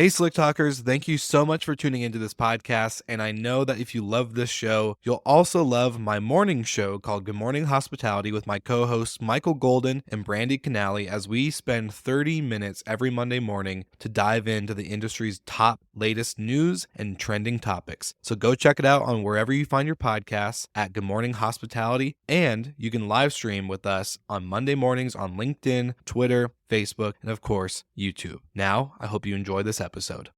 Hey, Slick Talkers, thank you so much for tuning into this podcast. And I know that if you love this show, you'll also love my morning show called Good Morning Hospitality with my co-hosts Michael Golden and Brandy Canali, as we spend 30 minutes every Monday morning to dive into the industry's top latest news and trending topics. So go check it out on wherever you find your podcasts at Good Morning Hospitality. And you can live stream with us on Monday mornings on LinkedIn, Twitter, Facebook, and of course, YouTube. Now, I hope you enjoy this episode.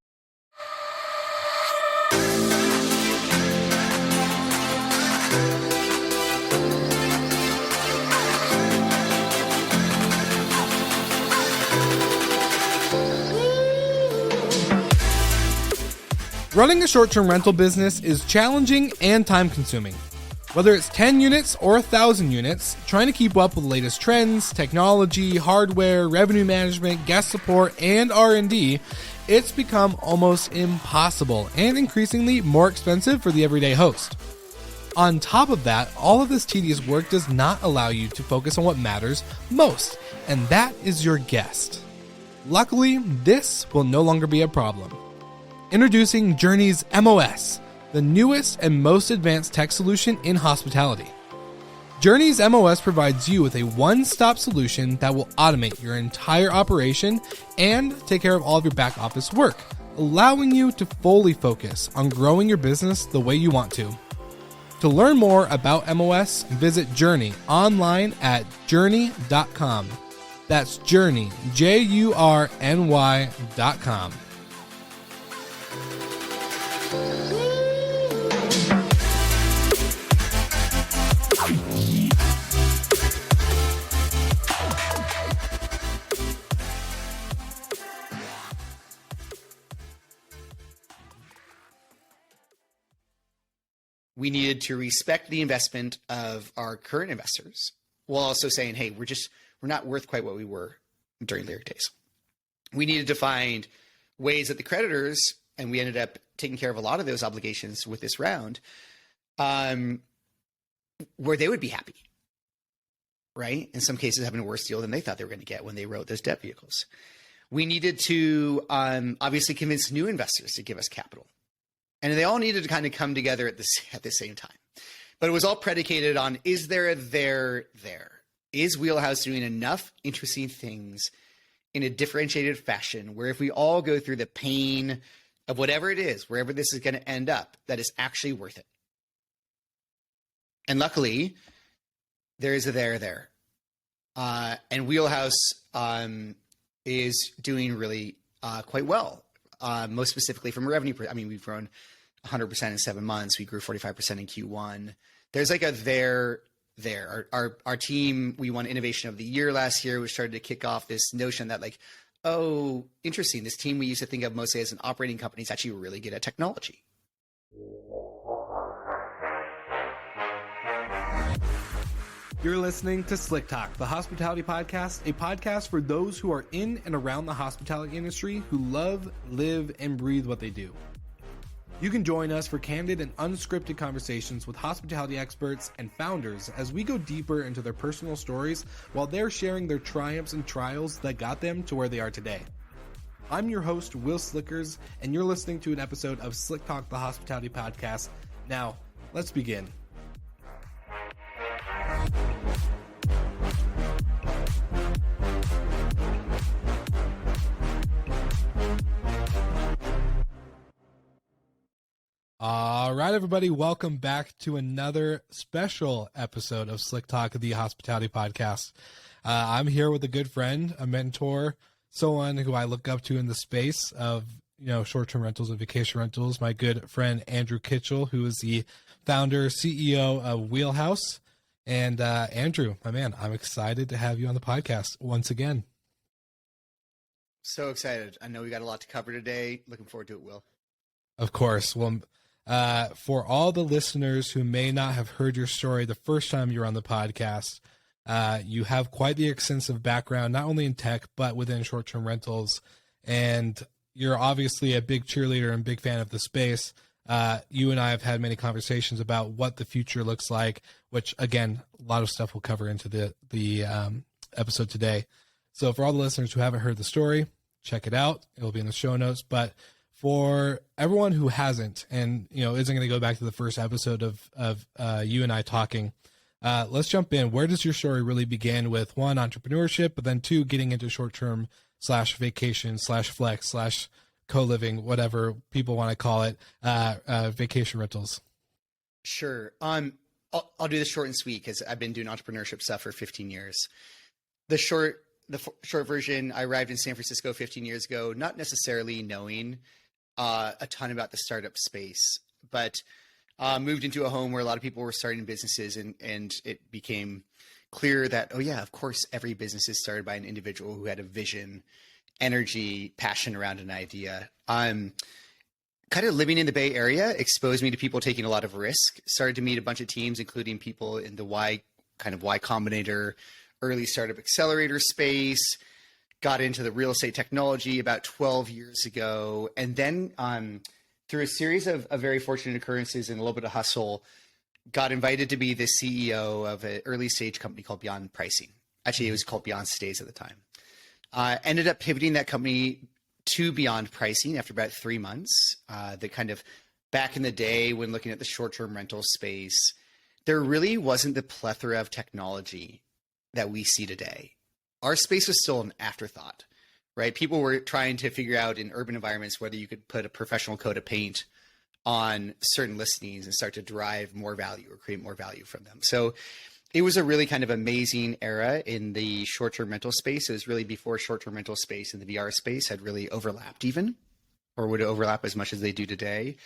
Running a short-term rental business is challenging and time-consuming. Whether it's 10 units or 1,000 units, trying to keep up with the latest trends, technology, hardware, revenue management, guest support, and R&D, it's become almost impossible and increasingly more expensive for the everyday host. On top of that, all of this tedious work does not allow you to focus on what matters most, and that is your guest. Luckily, this will no longer be a problem. Introducing Journey's MOS, the newest and most advanced tech solution in hospitality. Journey's MOS provides you with a one-stop solution that will automate your entire operation and take care of all of your back office work, allowing you to fully focus on growing your business the way you want to. To learn more about MOS, visit Journey online at journey.com. That's Journey, JURNY.com. We needed to respect the investment of our current investors while also saying, hey, we're not worth quite what we were during Lyric days. We needed to find ways that the creditors, and we ended up taking care of a lot of those obligations with this round, where they would be happy, right? In some cases, having a worse deal than they thought they were going to get when they wrote those debt vehicles. We needed to obviously convince new investors to give us capital. And they all needed to kind of come together at the same time. But it was all predicated on, is there a there? Is Wheelhouse doing enough interesting things in a differentiated fashion where if we all go through the pain of whatever it is, wherever this is going to end up, that is actually worth it? And luckily, there is a there. And Wheelhouse is doing really quite well. Most specifically from a revenue, we've grown 100% in 7 months. We grew 45% in Q1. There's like a there. Our team, we won Innovation of the Year last year, which started to kick off this notion that like, oh, interesting. This team we used to think of mostly as an operating company is actually really good at technology. You're listening to Slick Talk, the hospitality podcast, a podcast for those who are in and around the hospitality industry who love, live, and breathe what they do. You can join us for candid and unscripted conversations with hospitality experts and founders as we go deeper into their personal stories while they're sharing their triumphs and trials that got them to where they are today. I'm your host, Will Slickers, and you're listening to an episode of Slick Talk, the hospitality podcast. Now, let's begin. All right, everybody, welcome back to another special episode of Slick Talk, the hospitality podcast. I'm here with a good friend, a mentor, someone who I look up to in the space of, short-term rentals and vacation rentals, my good friend, Andrew Kitchell, who is the founder, CEO of Wheelhouse. And Andrew, my man, I'm excited to have you on the podcast once again. So excited. I know we got a lot to cover today. Looking forward to it, Will. Of course. Well, for all the listeners who may not have heard your story the first time you were on the podcast, you have quite the extensive background, not only in tech, but within short-term rentals. And you're obviously a big cheerleader and big fan of the space. You and I have had many conversations about what the future looks like, which, again, a lot of stuff we'll cover into the episode today. So for all the listeners who haven't heard the story, check it out. It will be in the show notes. But for everyone who hasn't, and isn't going to go back to the first episode of you and I talking, let's jump in. Where does your story really begin with, one, entrepreneurship, but then two, getting into short-term / vacation / flex / co-living, whatever people want to call it, vacation rentals? Sure. I'll do this short and sweet because I've been doing entrepreneurship stuff for 15 years. The short version, I arrived in San Francisco 15 years ago, not necessarily knowing a ton about the startup space, but moved into a home where a lot of people were starting businesses, and it became clear that, oh yeah, of course, every business is started by an individual who had a vision, energy, passion around an idea. Kind of living in the Bay Area exposed me to people taking a lot of risk, started to meet a bunch of teams, including people in the Y Combinator, early startup accelerator space, got into the real estate technology about 12 years ago. And then through a series of very fortunate occurrences and a little bit of hustle, got invited to be the CEO of an early stage company called Beyond Pricing. Actually, it was called Beyond Stays at the time. Ended up pivoting that company to Beyond Pricing after about 3 months. The kind of back in the day when looking at the short-term rental space, there really wasn't the plethora of technology that we see today. Our space was still an afterthought, right? People were trying to figure out in urban environments whether you could put a professional coat of paint on certain listings and start to derive more value or create more value from them. So it was a really kind of amazing era in the short-term rental space. It was really before short-term rental space and the VR space had really overlapped even, or would overlap as much as they do today.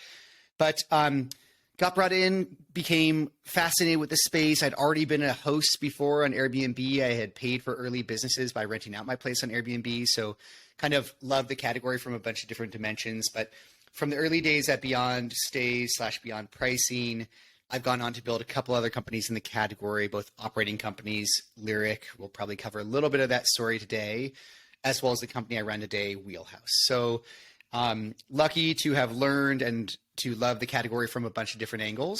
But got brought in, became fascinated with the space. I'd already been a host before on Airbnb. I had paid for early businesses by renting out my place on Airbnb. So kind of loved the category from a bunch of different dimensions. But from the early days at Beyond Stays / Beyond Pricing, I've gone on to build a couple other companies in the category, both operating companies. Lyric, we'll probably cover a little bit of that story today, as well as the company I run today, Wheelhouse. So lucky to have learned and to love the category from a bunch of different angles.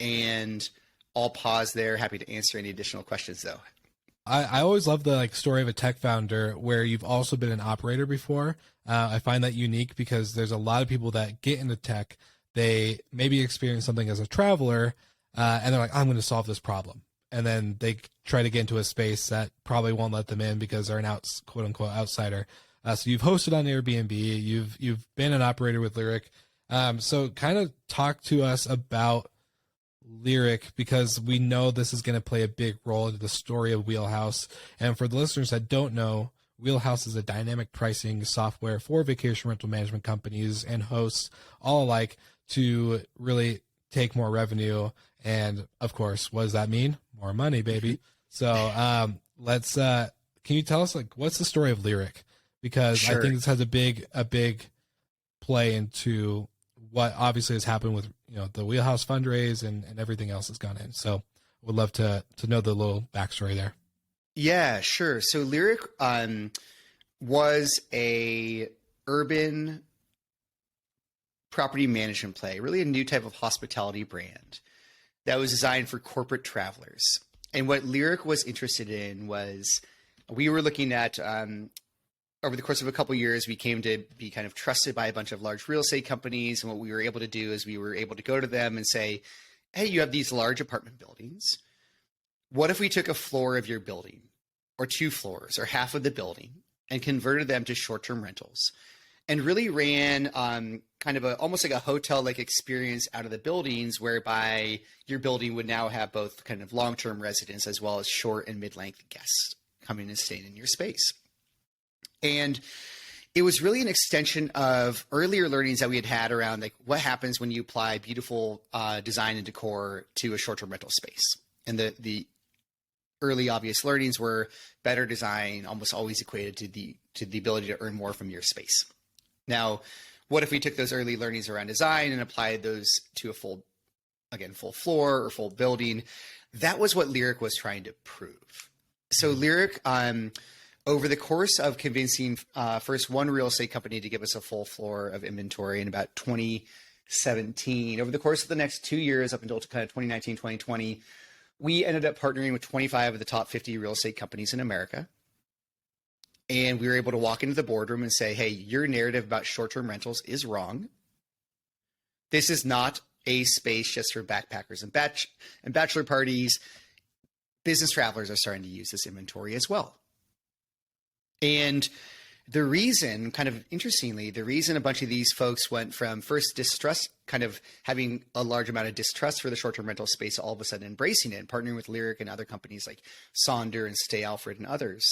And I'll pause there. Happy to answer any additional questions, though. I always love the story of a tech founder where you've also been an operator before. I find that unique because there's a lot of people that get into tech. They maybe experience something as a traveler, and they're like, I'm going to solve this problem. And then they try to get into a space that probably won't let them in because they're an quote unquote outsider. So you've hosted on Airbnb, you've been an operator with Lyric. So kind of talk to us about Lyric, because we know this is going to play a big role into the story of Wheelhouse. And for the listeners that don't know, Wheelhouse is a dynamic pricing software for vacation rental management companies and hosts all alike to really take more revenue. And of course, what does that mean? More money, baby. So can you tell us what's the story of Lyric? Because sure. I think this has a big play into what obviously has happened with the Wheelhouse fundraise and everything else that's gone in. So would love to know the little backstory there. Yeah, sure. So Lyric was a urban property management play, really a new type of hospitality brand that was designed for corporate travelers. And what Lyric was interested in was, we were looking at over the course of a couple of years, we came to be kind of trusted by a bunch of large real estate companies. And what we were able to do is we were able to go to them and say, hey, you have these large apartment buildings. What if we took a floor of your building or 2 floors or half of the building and converted them to short-term rentals and really ran kind of almost like a hotel-like experience out of the buildings, whereby your building would now have both kind of long-term residents as well as short and mid-length guests coming and staying in your space. And it was really an extension of earlier learnings that we had around what happens when you apply beautiful design and decor to a short-term rental space. And the early obvious learnings were better design almost always equated to the ability to earn more from your space. Now, what if we took those early learnings around design and applied those to a full floor or full building? That was what Lyric was trying to prove. So Lyric, over the course of convincing first one real estate company to give us a full floor of inventory in about 2017, over the course of the next 2 years up until kind of 2019, 2020, we ended up partnering with 25 of the top 50 real estate companies in America. And we were able to walk into the boardroom and say, hey, your narrative about short-term rentals is wrong. This is not a space just for backpackers and bachelor parties. Business travelers are starting to use this inventory as well. And the reason, kind of interestingly, the reason a bunch of these folks went from first distrust, kind of having a large amount of distrust for the short-term rental space, to all of a sudden embracing it and partnering with Lyric and other companies like Sonder and Stay Alfred and others,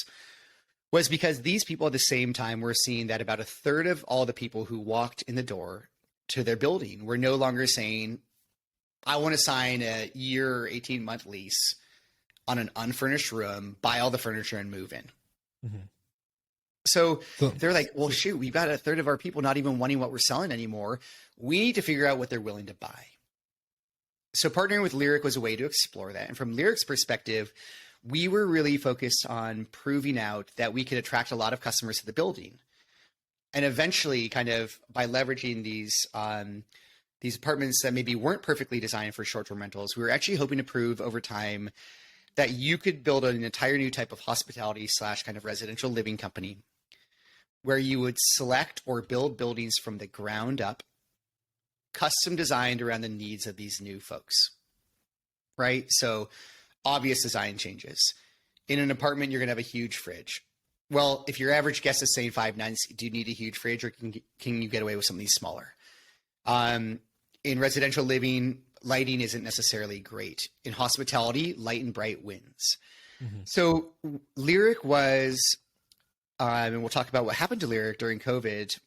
was because these people at the same time were seeing that about a third of all the people who walked in the door to their building were no longer saying, I want to sign a year or 18-month lease on an unfurnished room, buy all the furniture and move in. Mm-hmm. So they're like, well, shoot, we've got a third of our people not even wanting what we're selling anymore. We need to figure out what they're willing to buy. So partnering with Lyric was a way to explore that. And from Lyric's perspective, we were really focused on proving out that we could attract a lot of customers to the building. And eventually, kind of by leveraging these apartments that maybe weren't perfectly designed for short-term rentals, we were actually hoping to prove over time that you could build an entire new type of hospitality / kind of residential living company where you would select or build buildings from the ground up, custom designed around the needs of these new folks, right? So obvious design changes. In an apartment, you're going to have a huge fridge. Well, if your average guest is saying 5'9", do you need a huge fridge, or can you get away with something smaller? In residential living, lighting isn't necessarily great. In hospitality, light and bright wins. Mm-hmm. So Lyric was, and we'll talk about what happened to Lyric during COVID,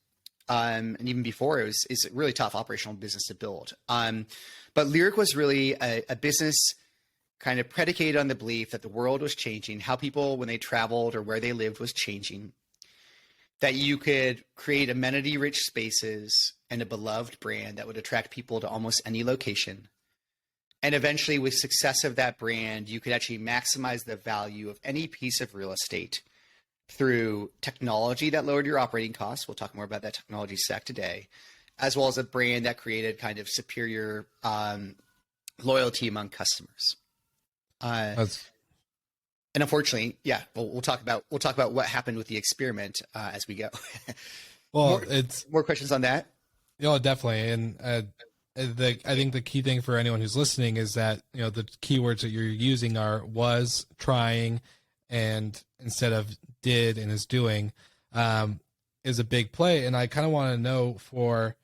and even before, it's a really tough operational business to build. But Lyric was really a business kind of predicated on the belief that the world was changing, how people, when they traveled or where they lived, was changing, that you could create amenity-rich spaces and a beloved brand that would attract people to almost any location. And eventually, with success of that brand, you could actually maximize the value of any piece of real estate through technology that lowered your operating costs. We'll talk more about that technology stack today, as well as a brand that created kind of superior loyalty among customers. And unfortunately, yeah, we'll talk about what happened with the experiment as we go. Well, more questions on that. Definitely. And I think the key thing for anyone who's listening is that, the keywords that you're using are was, trying, and instead of did and is doing, is a big play. And I kind of want to know for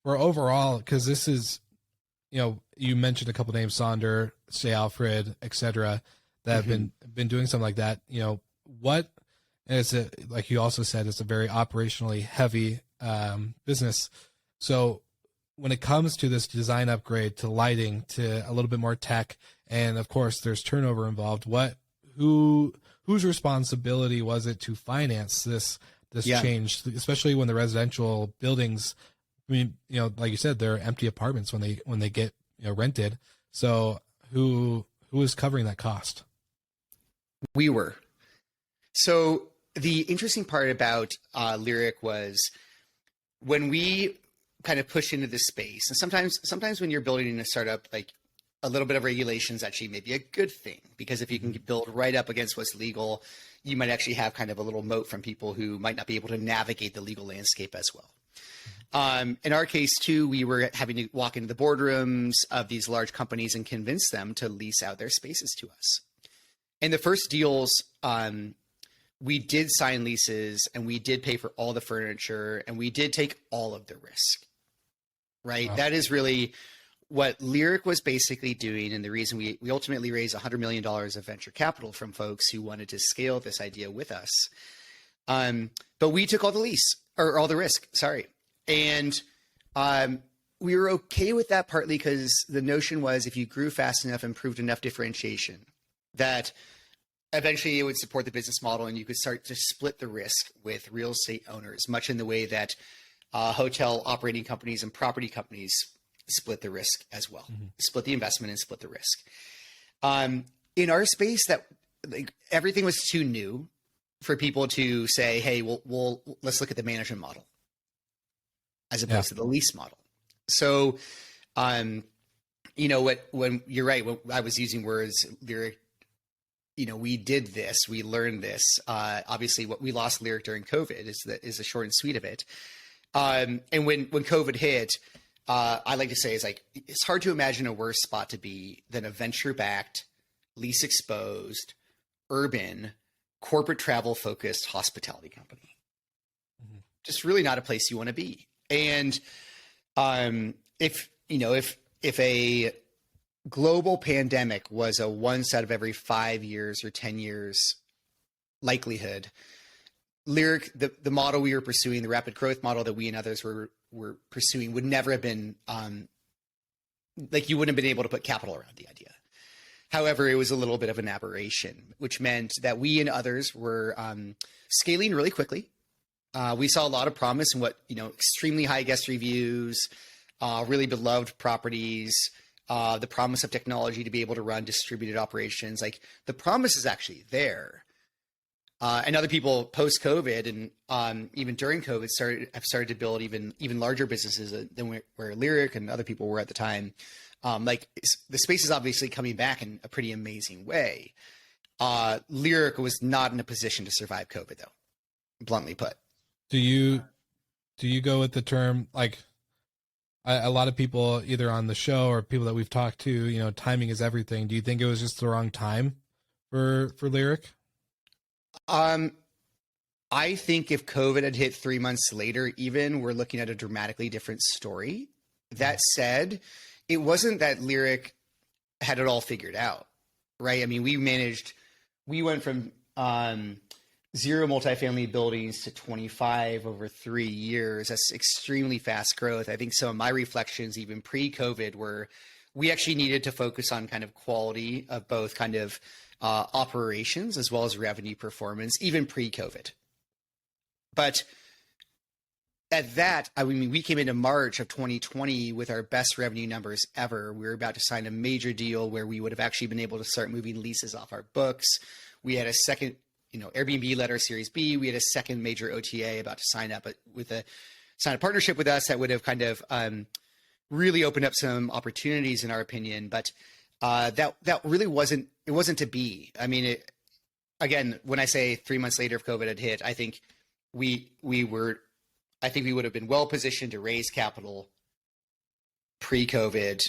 overall, because this is, you mentioned a couple names, Sonder, Stay Alfred, etc., that have been doing something like that. What, and it's like you also said, it's a very operationally heavy business. So when it comes to this design upgrade, to lighting, to a little bit more tech, and of course there's turnover involved, whose responsibility was it to finance this change, especially when the residential buildings, I mean, like you said, they're empty apartments when they get rented. So who is covering that cost? We were. So the interesting part about Lyric was when we kind of push into this space, and sometimes when you're building in a startup, like a little bit of regulations actually may be a good thing, because if you can build right up against what's legal, you might actually have kind of a little moat from people who might not be able to navigate the legal landscape as well. In our case too, we were having to walk into the boardrooms of these large companies and convince them to lease out their spaces to us. In the first deals, we did sign leases and we did pay for all the furniture and we did take all of the risk, right? Wow. That is really what Lyric was basically doing. And the reason we ultimately raised $100 million of venture capital from folks who wanted to scale this idea with us. But we took all the risk, sorry. And we were okay with that, partly because the notion was if you grew fast enough and proved enough differentiation, that eventually it would support the business model and you could start to split the risk with real estate owners, much in the way that hotel operating companies and property companies split the risk as well, split the investment and split the risk. In our space, everything was too new for people to say, hey, let's look at the management model as opposed to the lease model. So, when you're right, when I was using words, Lyric we did this, we learned this. Obviously, what we lost Lyric during COVID is the short and sweet of it. And when COVID hit, I like to say it's hard to imagine a worse spot to be than a venture-backed, least exposed, urban, corporate travel focused hospitality company. Mm-hmm. Just really not a place you want to be. And if a global pandemic was a once out of every 5 years or 10 years likelihood, Lyric, the model we were pursuing, the rapid growth model that we and others were pursuing, would never have been you wouldn't have been able to put capital around the idea. However, it was a little bit of an aberration, which meant that we and others were scaling really quickly. We saw a lot of promise in what, extremely high guest reviews, really beloved properties, the promise of technology to be able to run distributed operations. Like, the promise is actually there. And other people post-COVID and even during COVID have started to build even larger businesses than where Lyric and other people were at the time. The space is obviously coming back in a pretty amazing way. Lyric was not in a position to survive COVID, though, bluntly put. Do you go with the term, like, a lot of people either on the show or people that we've talked to, timing is everything. Do you think it was just the wrong time for Lyric? I think if COVID had hit 3 months later, even, we're looking at a dramatically different story. That said, it wasn't that Lyric had it all figured out, right? I mean, we went from 0 multifamily buildings to 25 over 3 years. That's extremely fast growth. I think some of my reflections, even pre-COVID, were we actually needed to focus on kind of quality of both kind of operations as well as revenue performance, even pre-COVID. But at that, I mean, we came into March of 2020 with our best revenue numbers ever. We were about to sign a major deal where we would have actually been able to start moving leases off our books. We had a second, Airbnb led our Series B. We had a second major OTA about to sign up sign a partnership with us that would have kind of really opened up some opportunities, in our opinion. But that really wasn't to be. I mean, again, when I say 3 months later, if COVID had hit, I think we would have been well positioned to raise capital pre-COVID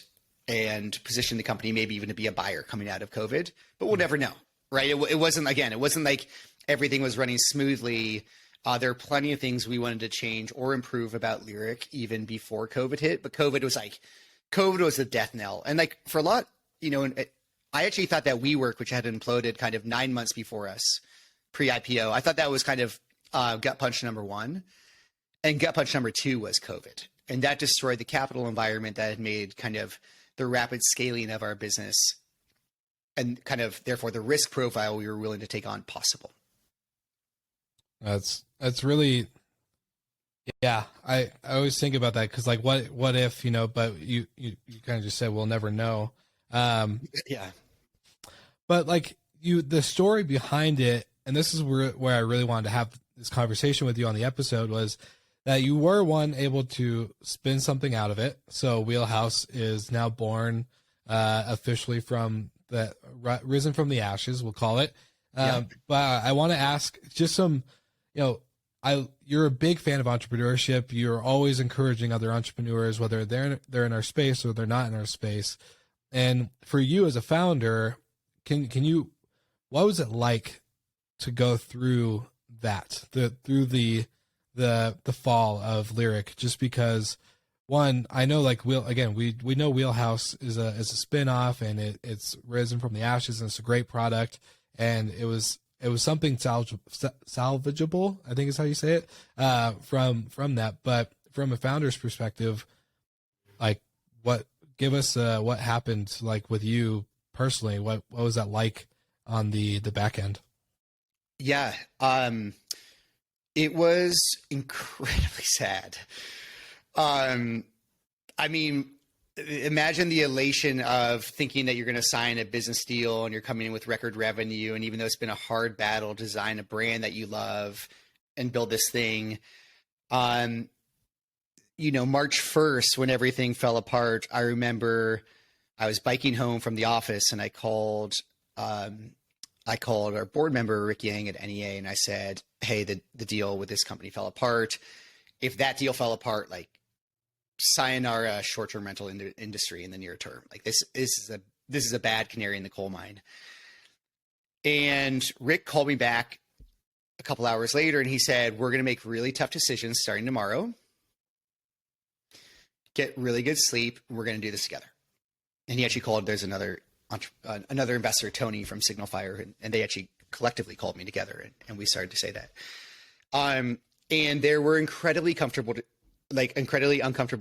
and position the company maybe even to be a buyer coming out of COVID. But we'll never know, right? It wasn't like everything was running smoothly. There are plenty of things we wanted to change or improve about Lyric even before COVID hit. But COVID was the death knell. And like for a lot, I actually thought that WeWork, which had imploded kind of 9 months before us, pre-IPO, I thought that was kind of gut punch number one. And gut punch number two was COVID. And that destroyed the capital environment that had made kind of the rapid scaling of our business and kind of, therefore, the risk profile we were willing to take on possible. That's really, yeah. I always think about that because, like, what if, but you kind of just said we'll never know. Yeah. But like the story behind it, and this is where I really wanted to have this conversation with you on the episode, was that you were able to spin something out of it. So Wheelhouse is now born officially from risen from the ashes, we'll call it. But I want to ask just some, you're a big fan of entrepreneurship. You're always encouraging other entrepreneurs, whether they're in our space or they're not in our space. And for you as a founder, can you, what was it like to go through that, through the fall of Lyric? Just because, one, I know like we know Wheelhouse is a spin-off and it's risen from the ashes and it's a great product, and it was something salvageable, I think is how you say it, from that. But from a founder's perspective, like give us what happened like with you personally. What was that like on the back end? Yeah. It was incredibly sad. I mean, imagine the elation of thinking that you're going to sign a business deal and you're coming in with record revenue. And even though it's been a hard battle to design a brand that you love and build this thing, March 1st, when everything fell apart, I remember I was biking home from the office and I called I called our board member, Rick Yang at NEA, and I said, hey, the deal with this company fell apart. If that deal fell apart, like sayonara short-term rental industry in the near term. Like this is a bad canary in the coal mine. And Rick called me back a couple hours later and he said, we're going to make really tough decisions starting tomorrow. Get really good sleep. We're going to do this together. And he actually called, there's another investor, Tony from Signal Fire, and they actually collectively called me together and we started to say that. And there were incredibly uncomfortable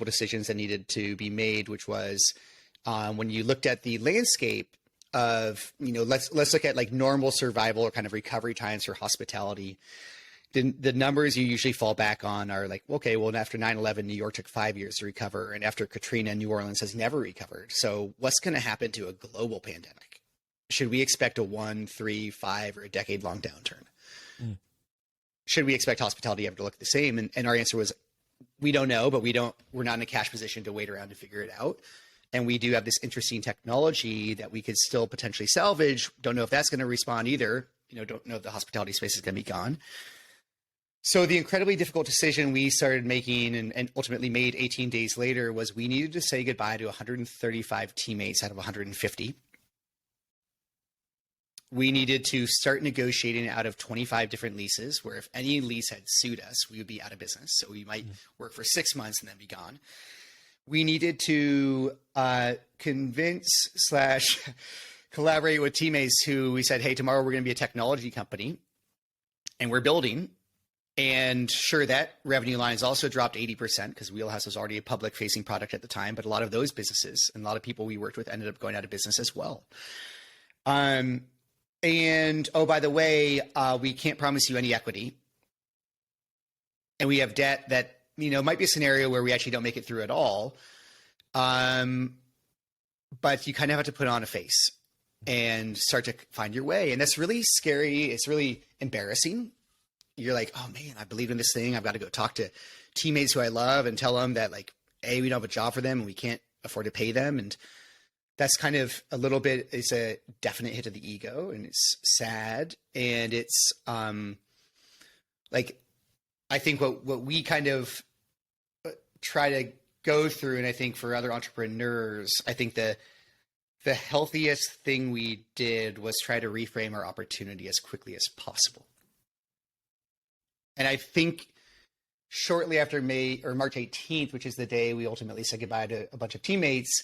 decisions that needed to be made, which was when you looked at the landscape of, let's look at like normal survival or kind of recovery times for hospitality. The numbers you usually fall back on are like, okay, well, after 9/11, New York took 5 years to recover. And after Katrina, New Orleans has never recovered. So what's going to happen to a global pandemic? Should we expect a 1, 3, 5, or a decade-long downturn? Mm. Should we expect hospitality ever to look the same? And our answer was, we don't know, but we're not in a cash position to wait around to figure it out. And we do have this interesting technology that we could still potentially salvage. Don't know if that's going to respond either. Don't know if the hospitality space is going to be gone. So the incredibly difficult decision we started making and ultimately made 18 days later was we needed to say goodbye to 135 teammates out of 150. We needed to start negotiating out of 25 different leases, where if any lease had sued us, we would be out of business. So we might work for 6 months and then be gone. We needed to convince / collaborate with teammates who we said, hey, tomorrow we're going to be a technology company and we're building. And sure, that revenue line has also dropped 80% because Wheelhouse was already a public facing product at the time. But a lot of those businesses and a lot of people we worked with ended up going out of business as well. And oh, by the way, we can't promise you any equity. And we have debt that, might be a scenario where we actually don't make it through at all. But you kind of have to put on a face and start to find your way. And that's really scary. It's really embarrassing. You're like, oh man, I believe in this thing. I've got to go talk to teammates who I love and tell them that like, A, we don't have a job for them and we can't afford to pay them. And that's kind of a little bit, it's a definite hit to the ego and it's sad. And it's like, I think what we kind of try to go through, and I think for other entrepreneurs, I think the healthiest thing we did was try to reframe our opportunity as quickly as possible. And I think shortly after March 18th, which is the day we ultimately said goodbye to a bunch of teammates,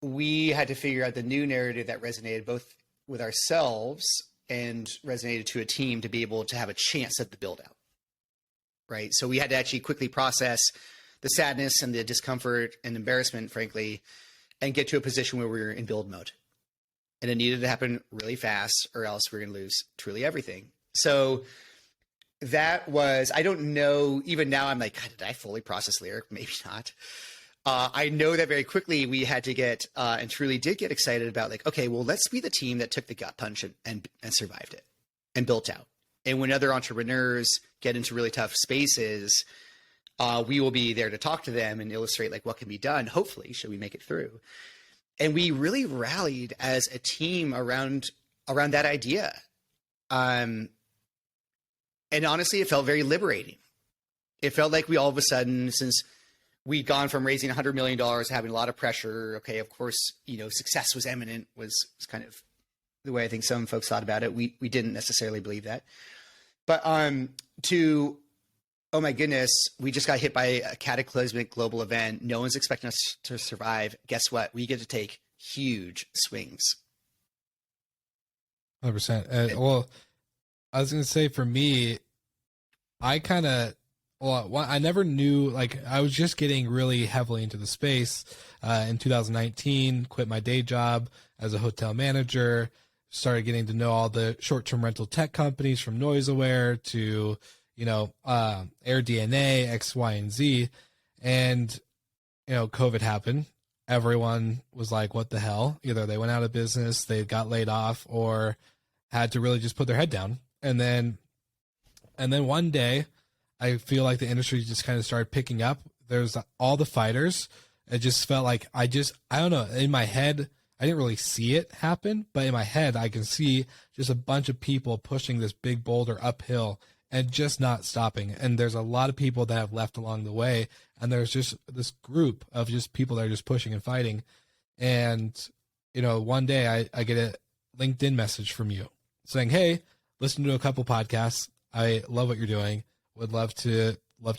we had to figure out the new narrative that resonated both with ourselves and resonated to a team to be able to have a chance at the build out. Right. So we had to actually quickly process the sadness and the discomfort and embarrassment, frankly, and get to a position where we were in build mode. And it needed to happen really fast or else we're going to lose truly everything. So that was, I don't know, even now I'm like, God, did I fully process Lyric? Maybe not. I know that very quickly we had to get, and truly did get excited about like, okay, well, let's be the team that took the gut punch and survived it and built out. And when other entrepreneurs get into really tough spaces, we will be there to talk to them and illustrate like what can be done. Hopefully, should we make it through? And we really rallied as a team around that idea. And honestly, it felt very liberating. It felt like we all of a sudden, since we'd gone from raising $100 million, having a lot of pressure. Okay, of course, success was imminent was kind of the way I think some folks thought about it. We didn't necessarily believe that. But oh my goodness, we just got hit by a cataclysmic global event. No one's expecting us to survive. Guess what? We get to take huge swings. 100%. Well, I was going to say for me, I never knew, like I was just getting really heavily into the space in 2019, quit my day job as a hotel manager, started getting to know all the short-term rental tech companies from NoiseAware to, AirDNA, X, Y, and Z. And, COVID happened. Everyone was like, what the hell? Either they went out of business, they got laid off, or had to really just put their head down. And then one day, I feel like the industry just kind of started picking up. There's all the fighters. It just felt like I don't know, in my head, I didn't really see it happen, but in my head, I can see just a bunch of people pushing this big boulder uphill and just not stopping. And there's a lot of people that have left along the way. And there's just this group of just people that are just pushing and fighting. And, one day I get a LinkedIn message from you saying, hey, listen to a couple podcasts. I love what you're doing. Would love to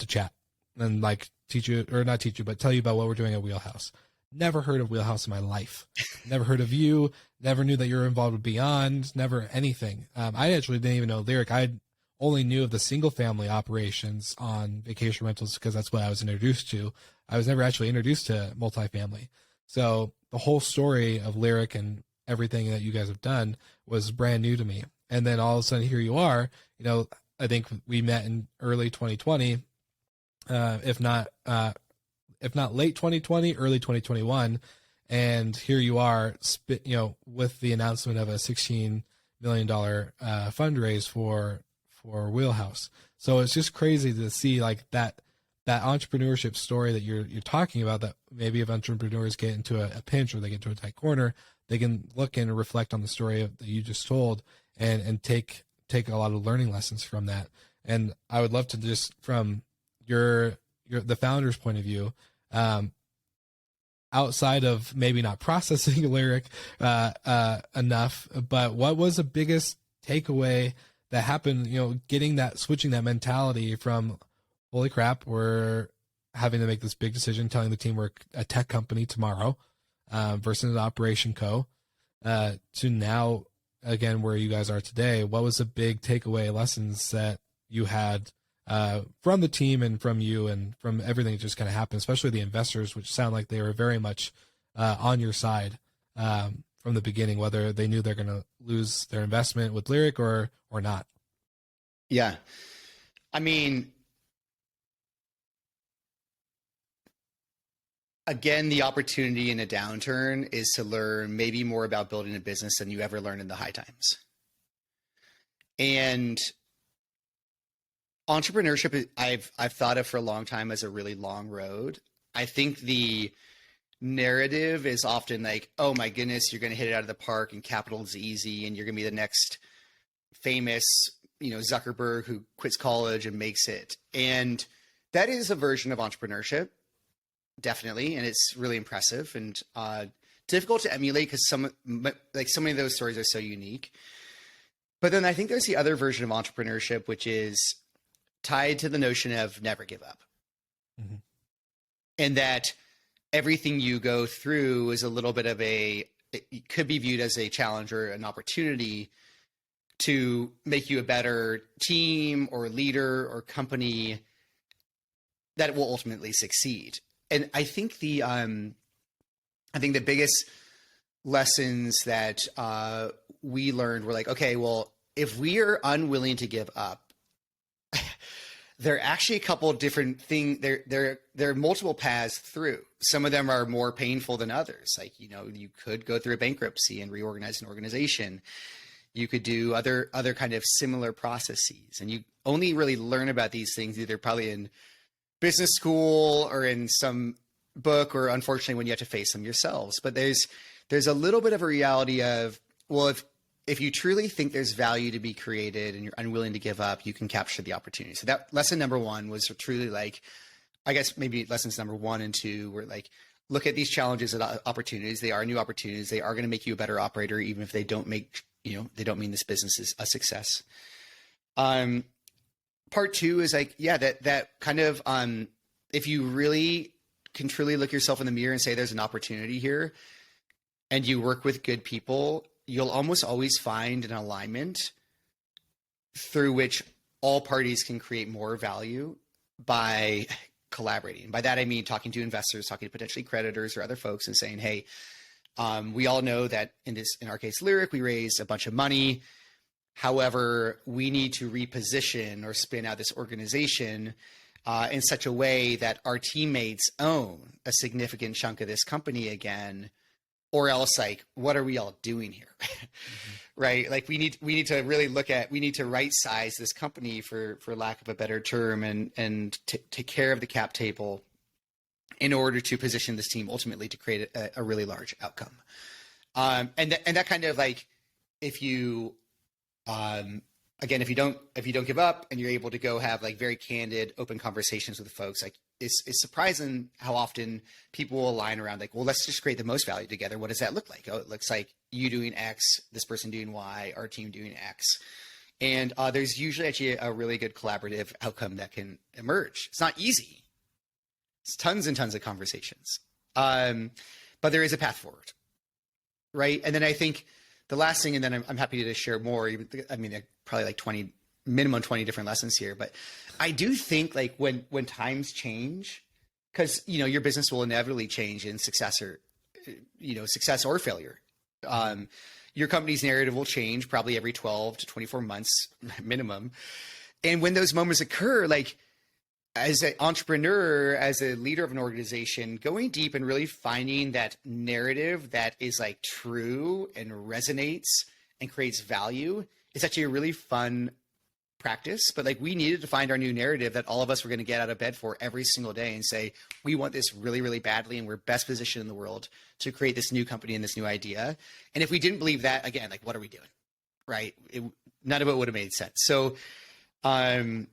chat and like teach you, or not teach you, but tell you about what we're doing at Wheelhouse. Never heard of Wheelhouse in my life. Never heard of you. Never knew that you were involved with Beyond. Never anything. I actually didn't even know Lyric. I only knew of the single family operations on vacation rentals because that's what I was introduced to. I was never actually introduced to multifamily. So the whole story of Lyric and everything that you guys have done was brand new to me. And then all of a sudden here you are, I think we met in early 2020, if not late 2020, early 2021. And here you are, with the announcement of a $16 million fundraise for Wheelhouse. So it's just crazy to see like that entrepreneurship story that you're talking about, that maybe if entrepreneurs get into a pinch or they get into a tight corner, they can look and reflect on the story that you just told and take a lot of learning lessons from that. And I would love to just, from the founder's point of view, outside of maybe not processing Lyric enough, but what was the biggest takeaway that happened, switching that mentality from, holy crap, we're having to make this big decision, telling the team we're a tech company tomorrow, versus an operation co, to now, again, where you guys are today. What was the big takeaway lessons that you had from the team and from you and from everything that just kind of happened, especially the investors, which sound like they were very much on your side from the beginning, whether they knew they're going to lose their investment with Lyric or not? Yeah. I mean, again, the opportunity in a downturn is to learn maybe more about building a business than you ever learned in the high times. And entrepreneurship, I've thought of for a long time as a really long road. I think the narrative is often like, oh my goodness, you're going to hit it out of the park and capital is easy and you're going to be the next famous, Zuckerberg who quits college and makes it. And that is a version of entrepreneurship, definitely. And it's really impressive and difficult to emulate because so many of those stories are so unique. But then I think there's the other version of entrepreneurship, which is tied to the notion of never give up. Mm-hmm. And that everything you go through is a little bit of it could be viewed as a challenge or an opportunity to make you a better team or leader or company that will ultimately succeed. And I think the biggest lessons that we learned were like, okay, well, if we are unwilling to give up, there are actually a couple of different things. There are multiple paths through. Some of them are more painful than others. Like, you could go through a bankruptcy and reorganize an organization. You could do other kind of similar processes. And you only really learn about these things either probably in business school or in some book, or unfortunately when you have to face them yourselves. But there's a little bit of a reality of, well, if you truly think there's value to be created and you're unwilling to give up, you can capture the opportunity. So that lesson number one was truly like, I guess maybe lessons number 1 and 2 were like, look at these challenges and opportunities. They are new opportunities. They are going to make you a better operator, even if they don't they don't mean this business is a success. Part 2 is like, yeah, that kind of, if you really can truly look yourself in the mirror and say, there's an opportunity here, and you work with good people, you'll almost always find an alignment through which all parties can create more value by collaborating. By that, I mean talking to investors, talking to potentially creditors or other folks and saying, hey, we all know that in our case, Lyric, we raised a bunch of money. However, we need to reposition or spin out this organization in such a way that our teammates own a significant chunk of this company again, or else like, what are we all doing here? Mm-hmm. Right? Like we need to really we need to right size this company for lack of a better term and take care of the cap table in order to position this team ultimately to create a really large outcome. And that kind of like, if you, again, if you don't give up and you're able to go have like very candid, open conversations with folks, like it's surprising how often people will align around like, well, let's just create the most value together. What does that look like? Oh, it looks like you doing X, this person doing Y, our team doing X. And there's usually actually a really good collaborative outcome that can emerge. It's not easy. It's tons and tons of conversations. But there is a path forward. Right. And then I think the last thing, and then I'm happy to share more. I mean, probably like minimum 20 different lessons here. But I do think like when times change, because, your business will inevitably change in success or failure. Your company's narrative will change probably every 12 to 24 months minimum. And when those moments occur, like as an entrepreneur, as a leader of an organization, going deep and really finding that narrative that is like true and resonates and creates value is actually a really fun practice. But like we needed to find our new narrative that all of us were going to get out of bed for every single day and say, we want this really, really badly. And we're best positioned in the world to create this new company and this new idea. And if we didn't believe that, again, like what are we doing? Right. None of it would have made sense. So happy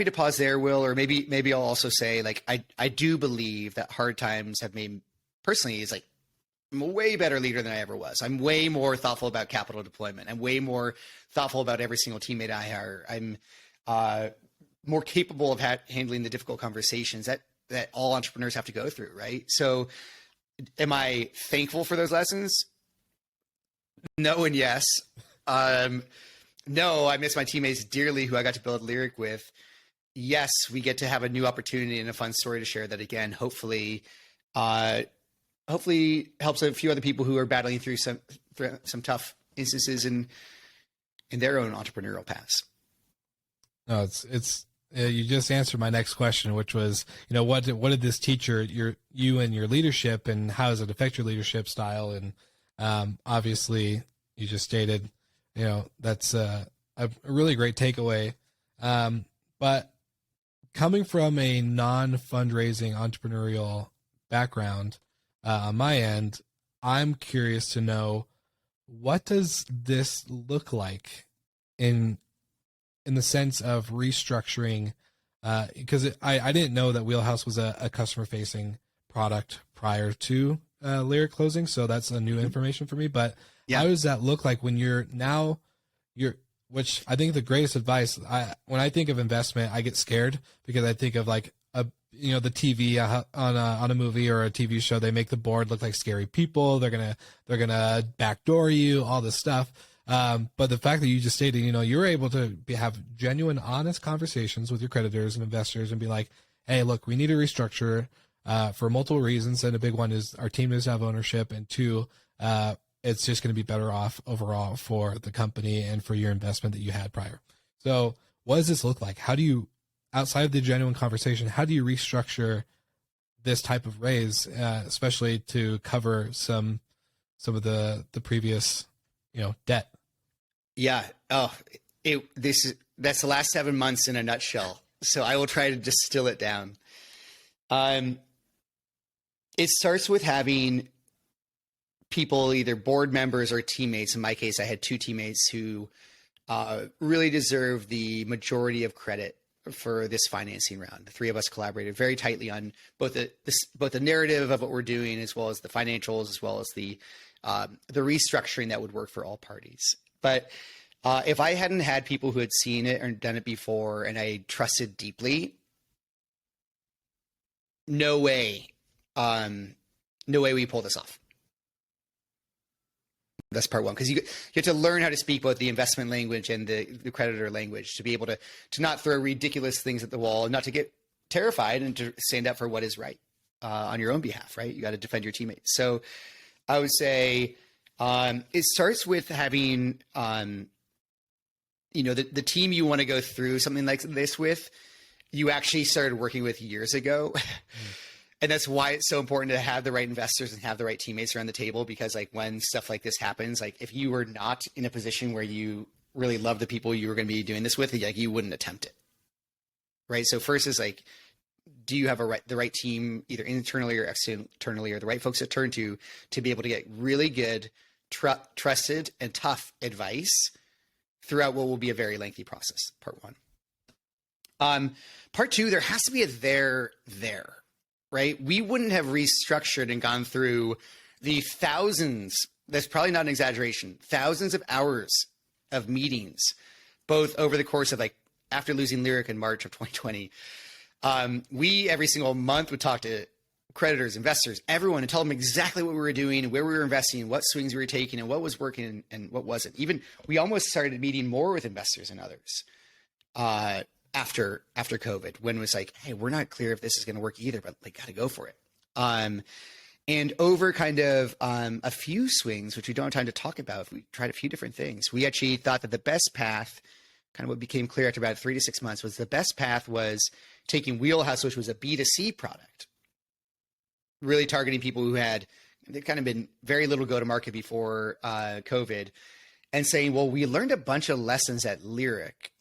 to pause there, Will, or maybe I'll also say like, I do believe that hard times have made personally is like, I'm a way better leader than I ever was. I'm way more thoughtful about capital deployment. I'm way more thoughtful about every single teammate I hire. I'm more capable of handling the difficult conversations that all entrepreneurs have to go through, right? So am I thankful for those lessons? No and yes. No, I miss my teammates dearly who I got to build Lyric with. Yes, we get to have a new opportunity and a fun story to share that, again, hopefully helps a few other people who are battling through some tough instances in their own entrepreneurial paths. No, it's you just answered my next question, which was, what did this teach you and your leadership, and how does it affect your leadership style? And obviously, you just stated, that's a really great takeaway. But coming from a non-fundraising entrepreneurial background, on my end, I'm curious to know, what does this look like in the sense of restructuring? Because I didn't know that Wheelhouse was a customer-facing product prior to Lyric closing, so that's a new information for me. But how does that look like when which I think the greatest advice, when I think of investment, I get scared because I think of like the TV on a movie or a TV show, they make the board look like scary people. They're gonna backdoor you, all this stuff. But the fact that you just stated, you're able to have genuine, honest conversations with your creditors and investors and be like, hey, look, we need to restructure for multiple reasons. And a big one is our team needs to have ownership. And two, it's just going to be better off overall for the company and for your investment that you had prior. So what does this look like? How do you, outside of the genuine conversation, how do you restructure this type of raise, especially to cover some of the previous, debt? Yeah. Oh, that's the last 7 months in a nutshell. So I will try to distill it down. It starts with having people, either board members or teammates. In my case, I had two teammates who really deserve the majority of credit for this financing round. The three of us collaborated very tightly on both the narrative of what we're doing, as well as the financials, as well as the restructuring that would work for all parties. But if I hadn't had people who had seen it or done it before, and I trusted deeply, no way we pull this off. That's part one, because you have to learn how to speak both the investment language and the creditor language to be able to not throw ridiculous things at the wall, and not to get terrified, and to stand up for what is right on your own behalf, right? You got to defend your teammates. So I would say it starts with having, the team you want to go through something like this with, you actually started working with years ago. And that's why it's so important to have the right investors and have the right teammates around the table, because like when stuff like this happens, like if you were not in a position where you really love the people you were going to be doing this with, like you wouldn't attempt it. Right. So first is like do you have the right team, either internally or externally, or the right folks to turn to be able to get really good, trusted, and tough advice throughout what will be a very lengthy process? Part one. Part two, there has to be a there, right? We wouldn't have restructured and gone through the thousands, that's probably not an exaggeration, thousands of hours of meetings, both over the course of like after losing Lyric in March of 2020. We every single month would talk to creditors, investors, everyone, and tell them exactly what we were doing and where we were investing and what swings we were taking and what was working and what wasn't. Even we almost started meeting more with investors and others after COVID, when it was like, hey, we're not clear if this is going to work either, but like, got to go for it. And over kind of a few swings, which we don't have time to talk about, we tried a few different things. We actually thought that the best path, kind of what became clear after about 3 to 6 months, was the best path was taking Wheelhouse, which was a B2C product, really targeting people who had, they've kind of been very little go-to-market before COVID, and saying, well, we learned a bunch of lessons at Lyric,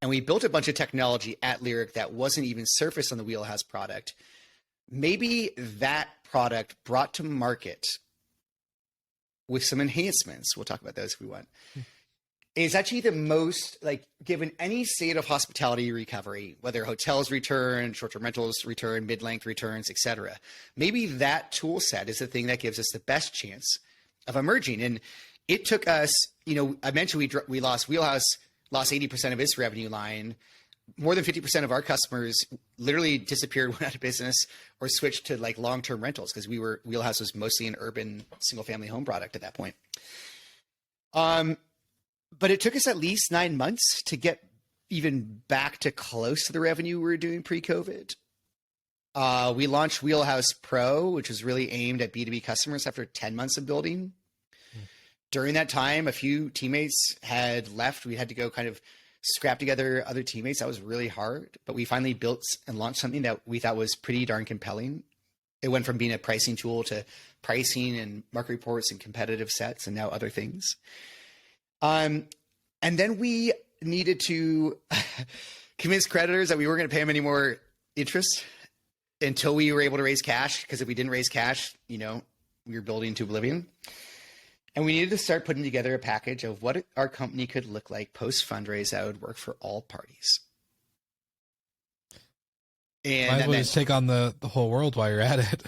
and we built a bunch of technology at Lyric that wasn't even surfaced on the Wheelhouse product. Maybe that product brought to market with some enhancements, we'll talk about those if we want, is actually the most, like, given any state of hospitality recovery, whether hotels return, short-term rentals return, mid-length returns, et cetera, maybe that tool set is the thing that gives us the best chance of emerging. And it took us, you know, I mentioned we lost Wheelhouse, lost 80% of its revenue line. More than 50% of our customers literally disappeared, went out of business, or switched to like long-term rentals, because Wheelhouse was mostly an urban single-family home product at that point. But it took us at least 9 months to get even back to close to the revenue we were doing pre-COVID. We launched Wheelhouse Pro, which was really aimed at B2B customers, after 10 months of building. During that time, a few teammates had left. We had to go kind of scrap together other teammates. That was really hard, but we finally built and launched something that we thought was pretty darn compelling. It went from being a pricing tool to pricing and market reports and competitive sets, and now other things. And then we needed to convince creditors that we weren't going to pay them any more interest until we were able to raise cash, because if we didn't raise cash, you know, we were building to oblivion. And we needed to start putting together a package of what our company could look like post-fundraise that would work for all parties. And might as well just take on the whole world while you're at it.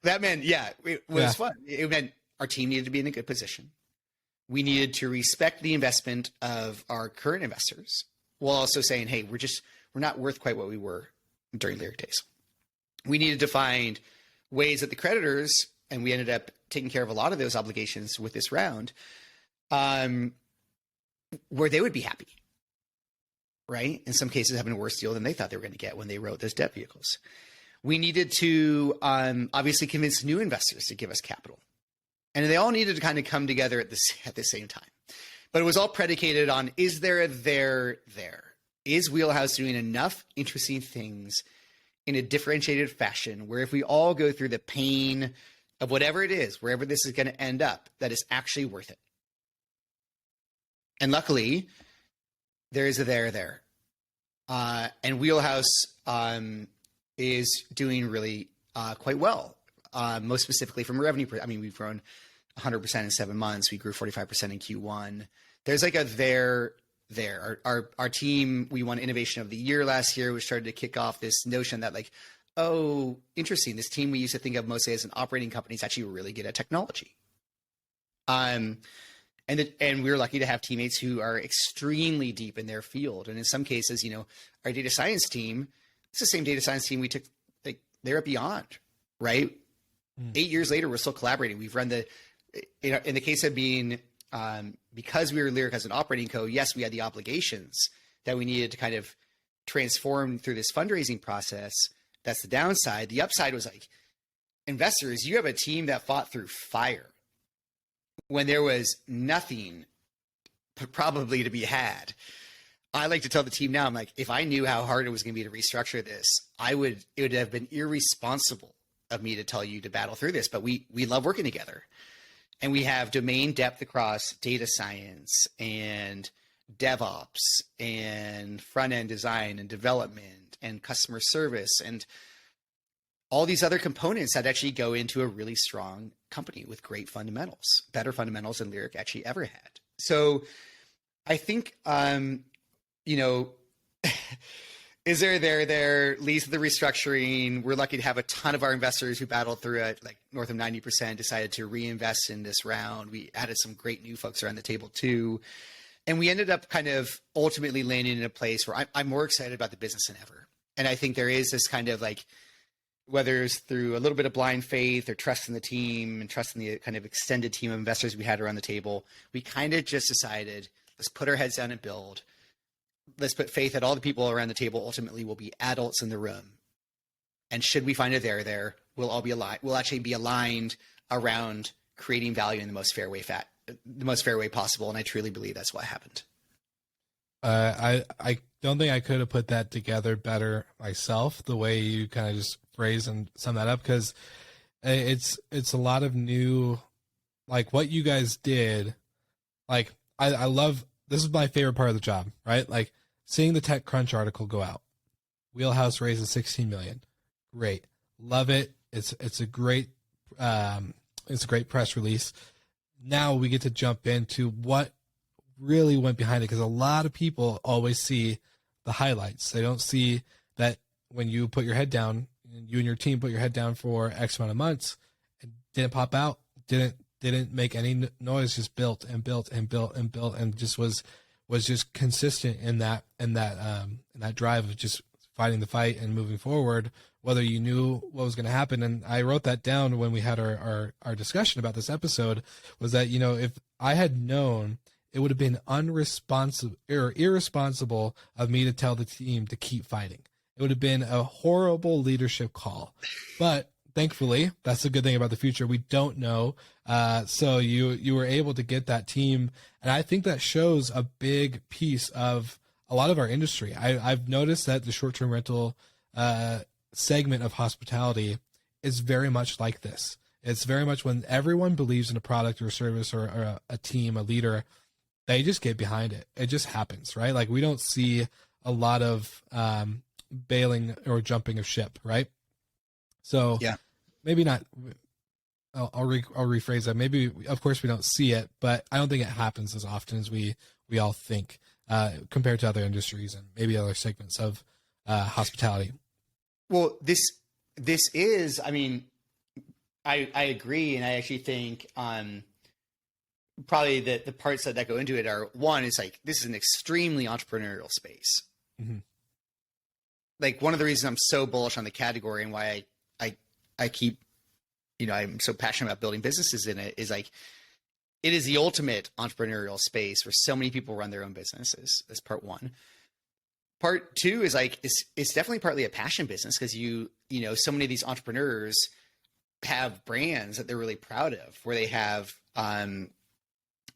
That meant, yeah, it was fun. It meant our team needed to be in a good position. We needed to respect the investment of our current investors, while also saying, hey, we're not worth quite what we were during Lyric days. We needed to find ways that the creditors, and we ended up taking care of a lot of those obligations with this round, where they would be happy, right? In some cases, having a worse deal than they thought they were going to get when they wrote those debt vehicles. We needed to obviously convince new investors to give us capital. And they all needed to kind of come together at the same time. But it was all predicated on, is there a there? Is Wheelhouse doing enough interesting things in a differentiated fashion, where if we all go through the pain of whatever it is, wherever this is going to end up, that is actually worth it? And luckily, there is a there. And Wheelhouse is doing really quite well. Most specifically from a revenue, we've grown 100% in 7 months. We grew 45% in Q1. There's like a there. Our team, we won Innovation of the Year last year, which started to kick off this notion that, like, oh, interesting, this team we used to think of mostly as an operating company is actually really good at technology. And we were lucky to have teammates who are extremely deep in their field. And in some cases, you know, our data science team, it's the same data science team we took, like, they're at Beyond, right? 8 years later, we're still collaborating. We've run in the case of being, because we were Lyric as an operating co, yes, we had the obligations that we needed to kind of transform through this fundraising process. That's the downside. The upside was, like, investors, you have a team that fought through fire when there was nothing probably to be had. I like to tell the team now, I'm like, if I knew how hard it was going to be to restructure this, it would have been irresponsible of me to tell you to battle through this. But we love working together, and we have domain depth across data science and DevOps and front end design and development and customer service and all these other components that actually go into a really strong company with great fundamentals, better fundamentals than Lyric actually ever had. So I think, you know, is there leads to the restructuring. We're lucky to have a ton of our investors who battled through it, like north of 90% decided to reinvest in this round. We added some great new folks around the table too. And we ended up kind of ultimately landing in a place where I'm more excited about the business than ever. And I think there is this kind of like, whether it's through a little bit of blind faith or trust in the team and trust in the kind of extended team of investors we had around the table, we kind of just decided, let's put our heads down and build. Let's put faith that all the people around the table ultimately will be adults in the room. And should we find a there, we'll all be aligned. We'll actually be aligned around creating value in the most fair way possible. And I truly believe that's what happened. I don't think I could have put that together better myself, the way you kind of just phrase and sum that up, because it's a lot of new, like what you guys did. Like I love, this is my favorite part of the job, right? Like seeing the TechCrunch article go out, Wheelhouse raises 16 million. Great. Love it. It's a great press release. Now we get to jump into what really went behind it, because a lot of people always see the highlights. They don't see that when you put your head down, you and your team put your head down for X amount of months, it didn't pop out, didn't make any noise, just built and built and built and built, and just was just consistent in that drive of just fighting the fight and moving forward, whether you knew what was going to happen. And I wrote that down when we had our discussion about this episode, was that, you know, if I had known, it would have been unresponsible or irresponsible of me to tell the team to keep fighting. It would have been a horrible leadership call. But thankfully, that's the good thing about the future. We don't know. So you were able to get that team. And I think that shows a big piece of a lot of our industry. I've noticed that the short-term rental segment of hospitality is very much like this. It's very much when everyone believes in a product or a service or a team, a leader, they just get behind it. It just happens, right? Like we don't see a lot of bailing or jumping of ship, right? So yeah, maybe not. I'll rephrase that. Maybe, of course, we don't see it, but I don't think it happens as often as we all think compared to other industries and maybe other segments of hospitality. Well, this is, I mean, I agree, and I actually think probably the parts that go into it are, one, is like, this is an extremely entrepreneurial space. Mm-hmm. Like one of the reasons I'm so bullish on the category and why I keep, you know, I'm so passionate about building businesses in it is like, it is the ultimate entrepreneurial space where so many people run their own businesses. That's part one. Part two is like, it's definitely partly a passion business, because you know, so many of these entrepreneurs have brands that they're really proud of, where they have,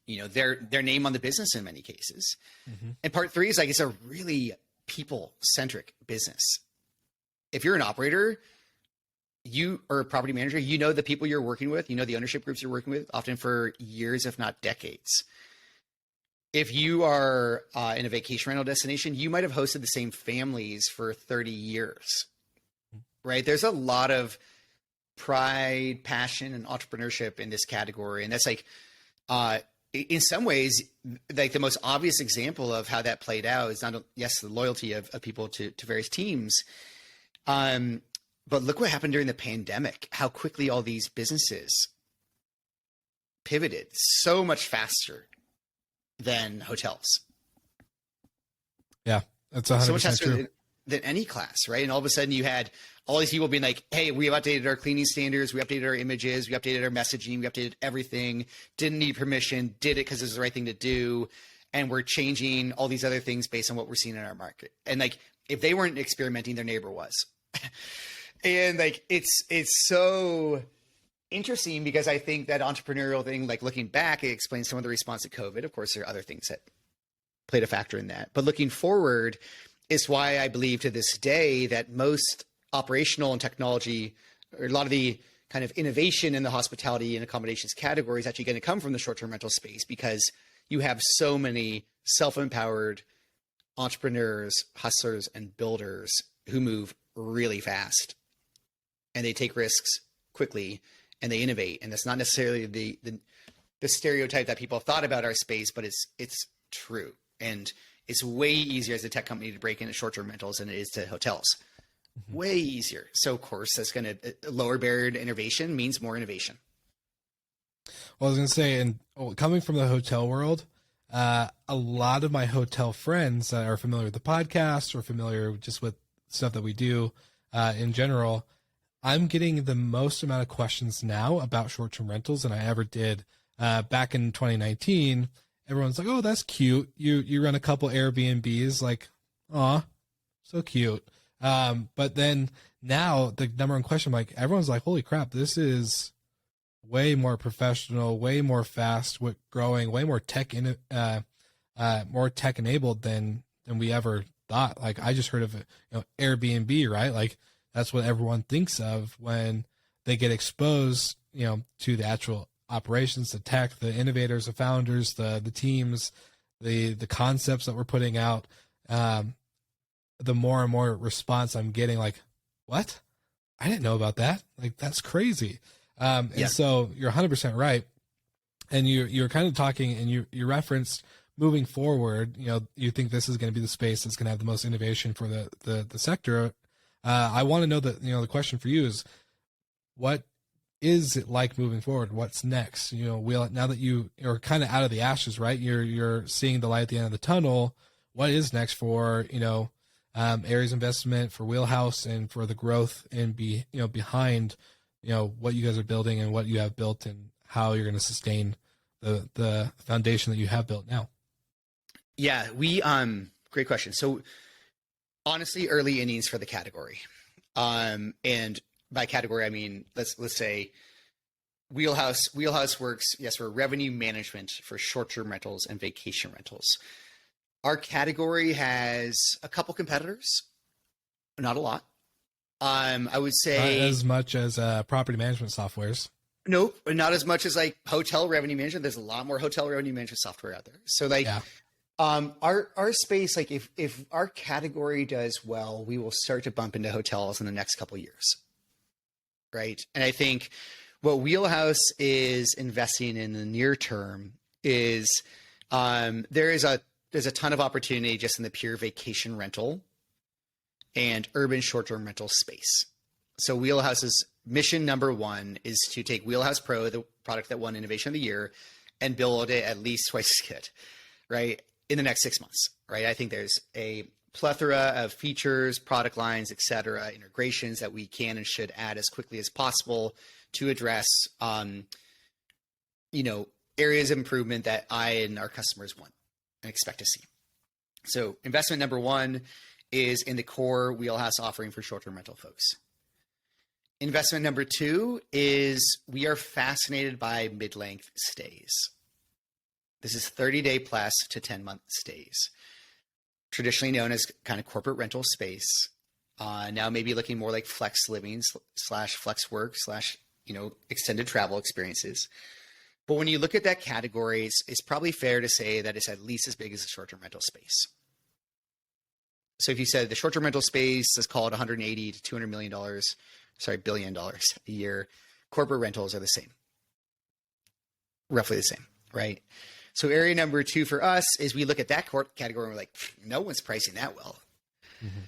you know, their name on the business in many cases. Mm-hmm. And part three is like, it's a really people-centric business. If you're an operator, you or a property manager, you know the people you're working with, you know the ownership groups you're working with, often for years, if not decades. If you are in a vacation rental destination, you might have hosted the same families for 30 years, right? There's a lot of pride, passion, and entrepreneurship in this category. And that's like, in some ways, like the most obvious example of how that played out is not, yes, the loyalty of people to various teams. But look what happened during the pandemic, how quickly all these businesses pivoted so much faster than hotels. Yeah, that's 100% so much faster true. Than any class, right? And all of a sudden you had all these people being like, hey, we have updated our cleaning standards, we updated our images, we updated our messaging, we updated everything, didn't need permission, did it because it was the right thing to do. And we're changing all these other things based on what we're seeing in our market. And like, if they weren't experimenting, their neighbor was. And like, it's so interesting, because I think that entrepreneurial thing, like looking back, it explains some of the response to COVID. Of course, there are other things that played a factor in that. But looking forward, is why I believe to this day that most operational and technology, or a lot of the kind of innovation in the hospitality and accommodations category, is actually going to come from the short-term rental space, because you have so many self-empowered entrepreneurs, hustlers, and builders who move really fast and they take risks quickly and they innovate. And that's not necessarily the stereotype that people thought about our space, but it's true. And it's way easier as a tech company to break into short-term rentals than it is to hotels. Way easier. So of course that's going to lower barrier to innovation means more innovation. Well, I was going to say, and coming from the hotel world, a lot of my hotel friends that are familiar with the podcast or familiar just with stuff that we do in general, I'm getting the most amount of questions now about short-term rentals than I ever did back in 2019. Everyone's like, "Oh, that's cute. You run a couple Airbnbs, like, aw, so cute." But then now the number one question, like, everyone's like, "Holy crap, this is way more professional, way more fast, growing, way more more tech enabled than we ever thought." Like, I just heard of Airbnb, right? Like, that's what everyone thinks of when they get exposed, to the actual operations, the tech, the innovators, the founders, the teams, the concepts that we're putting out. The more and more response I'm getting, like, what? I didn't know about that. Like, that's crazy. And so you're 100% right. And you're kind of talking, and you referenced moving forward, you think this is going to be the space that's going to have the most innovation for the sector. I want to know that, the question for you is, what is it like moving forward? What's next? Now that you are kind of out of the ashes, right? You're seeing the light at the end of the tunnel. What is next for, Aries investment, for Wheelhouse, and for the growth and behind, what you guys are building and what you have built and how you're going to sustain the foundation that you have built now? Yeah, great question. So honestly, early innings for the category. And by category, I mean, let's say Wheelhouse works, yes, for revenue management for short-term rentals and vacation rentals. Our category has a couple competitors, not a lot. I would say not as much as property management softwares. Nope, not as much as like hotel revenue management. There's a lot more hotel revenue management software out there. So our space, like if our category does well, we will start to bump into hotels in the next couple of years, right? And I think what Wheelhouse is investing in the near term is there's a ton of opportunity just in the pure vacation rental and urban short-term rental space. So Wheelhouse's mission number one is to take Wheelhouse Pro, the product that won Innovation of the Year, and build it at least twice as good, right, in the next 6 months, right? I think there's a plethora of features, product lines, et cetera, integrations that we can and should add as quickly as possible to address, areas of improvement that I and our customers want and expect to see. So investment number one is in the core Wheelhouse offering for short-term rental folks. Investment number two is we are fascinated by mid-length stays. This is 30-day plus to 10-month stays, traditionally known as kind of corporate rental space. Now maybe looking more like flex living / flex work / extended travel experiences. But when you look at that category, it's probably fair to say that it's at least as big as the short-term rental space. So if you said the short-term rental space is called $180 to $200 billion a year, corporate rentals are the same, roughly the same, right? So area number two for us is we look at that category and we're like, no one's pricing that well. Mm-hmm.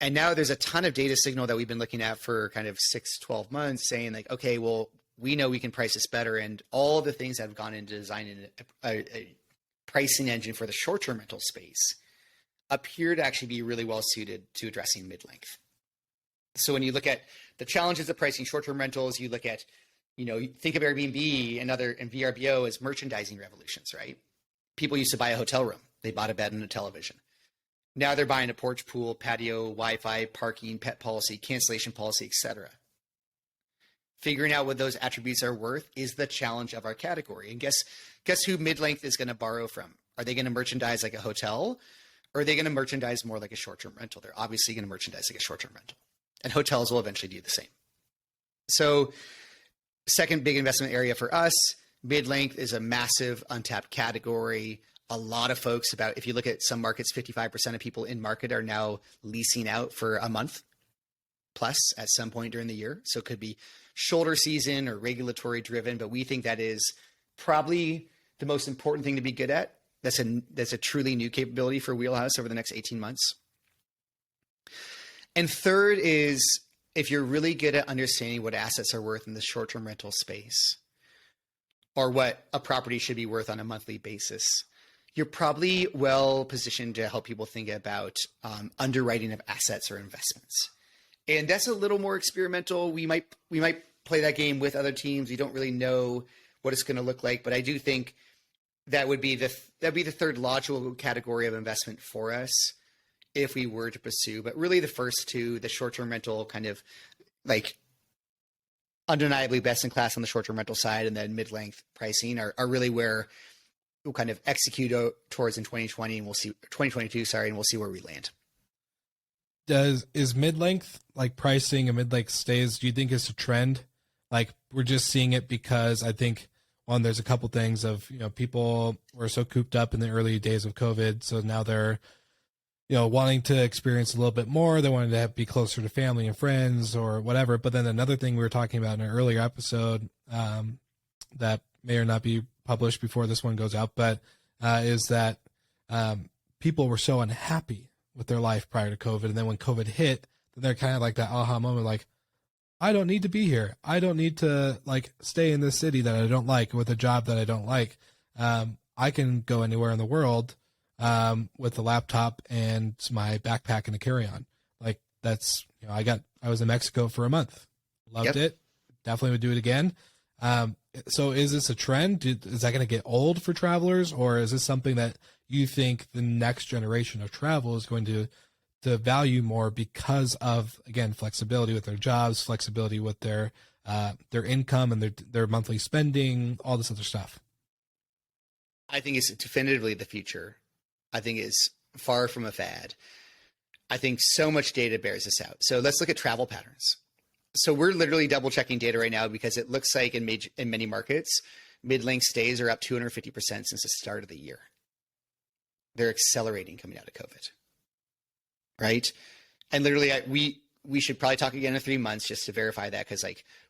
And now there's a ton of data signal that we've been looking at for kind of 6-12 months saying like, okay, well, we know we can price this better. And all the things that have gone into designing a pricing engine for the short-term rental space appear to actually be really well suited to addressing mid-length. So when you look at the challenges of pricing short-term rentals, you look at, you think of Airbnb and VRBO as merchandising revolutions, right? People used to buy a hotel room. They bought a bed and a television. Now they're buying a porch, pool, patio, Wi-Fi, parking, pet policy, cancellation policy, etc. Figuring out what those attributes are worth is the challenge of our category. And guess who mid-length is going to borrow from? Are they going to merchandise like a hotel? Or are they going to merchandise more like a short-term rental? They're obviously going to merchandise like a short-term rental. And hotels will eventually do the same. So second big investment area for us, mid-length is a massive untapped category. a lot of folks about, if you look at some markets, 55% of people in market are now leasing out for a month plus at some point during the year. So it could be shoulder season or regulatory driven, but we think that is probably the most important thing to be good at. That's a truly new capability for Wheelhouse over the next 18 months. And third is, if you're really good at understanding what assets are worth in the short-term rental space, or what a property should be worth on a monthly basis, you're probably well positioned to help people think about underwriting of assets or investments. And that's a little more experimental. We might play that game with other teams. We don't really know what it's going to look like, but I do think that'd be the third logical category of investment for us if we were to pursue. But really the first two, the short-term rental, kind of like undeniably best in class on the short-term rental side, and then mid-length pricing are really where we'll kind of execute towards in 2020, and we'll see 2022, and we'll see where we land. Is mid-length, like pricing and mid-length stays, do you think it's a trend? Like, we're just seeing it because I think, one, there's a couple things of, people were so cooped up in the early days of COVID. So now they're, wanting to experience a little bit more. They wanted to be closer to family and friends or whatever. But then another thing we were talking about in an earlier episode that may or not be published before this one goes out, but is that people were so unhappy with their life prior to COVID. And then when COVID hit, then they're kind of like that aha moment, like, I don't need to be here. I don't need to stay in this city that I don't like with a job that I don't like. I can go anywhere in the world with a laptop and my backpack and a carry-on. Like, that's, I was in Mexico for a month. Loved it. Definitely would do it again. So is this a trend? Is that going to get old for travelers, or is this something that you think the next generation of travel is going to value more because of, again, flexibility with their jobs, flexibility with their income and their monthly spending, all this other stuff? I think it's definitively the future. I think it's far from a fad. I think so much data bears this out. So let's look at travel patterns. So we're literally double checking data right now because it looks like in many markets, mid-length stays are up 250% since the start of the year. They're accelerating coming out of COVID, right? And literally, we should probably talk again in 3 months just to verify that, because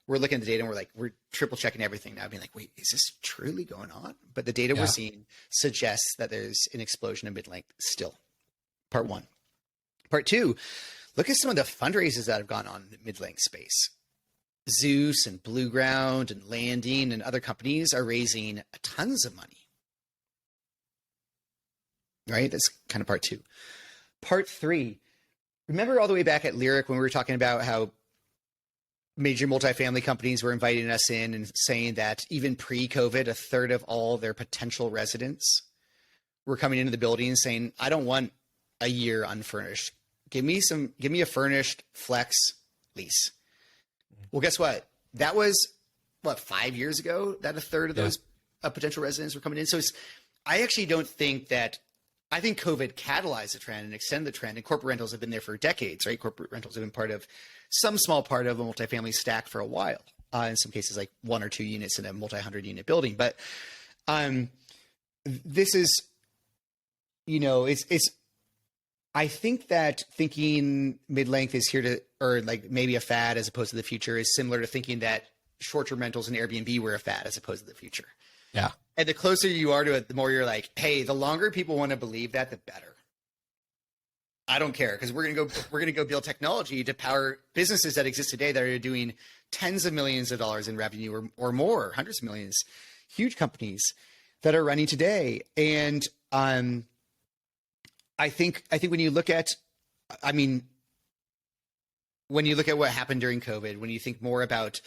we're looking at the data and we're triple checking everything now, being like, wait, is this truly going on? But the data we're seeing suggests that there's an explosion of mid-length still. Part one. Part two, look at some of the fundraisers that have gone on in the mid-length space. Zeus and Blue Ground and Landing and other companies are raising tons of money. Right? That's kind of part two. Part three, remember all the way back at Lyric when we were talking about how major multifamily companies were inviting us in and saying that even pre-COVID, a third of all their potential residents were coming into the building and saying, I don't want a year unfurnished. Give me a furnished flex lease. Well, guess what? That was 5 years ago that a third of those potential residents were coming in. So I actually don't think that, I think COVID catalyzed the trend and extended the trend, and corporate rentals have been there for decades, right? Corporate rentals have been some small part of a multifamily stack for a while. In some cases, like 1 or 2 units in a multi-100 unit building. But this is, I think that thinking mid-length is here to, or maybe a fad as opposed to the future, is similar to thinking that short-term rentals and Airbnb were a fad as opposed to the future. Yeah. And the closer you are to it, the more you're like, hey, the longer people want to believe that, the better. I don't care, because we're gonna go build technology to power businesses that exist today that are doing tens of millions of dollars in revenue or more, hundreds of millions, huge companies that are running today. And I think when you look at what happened during COVID, when you think more about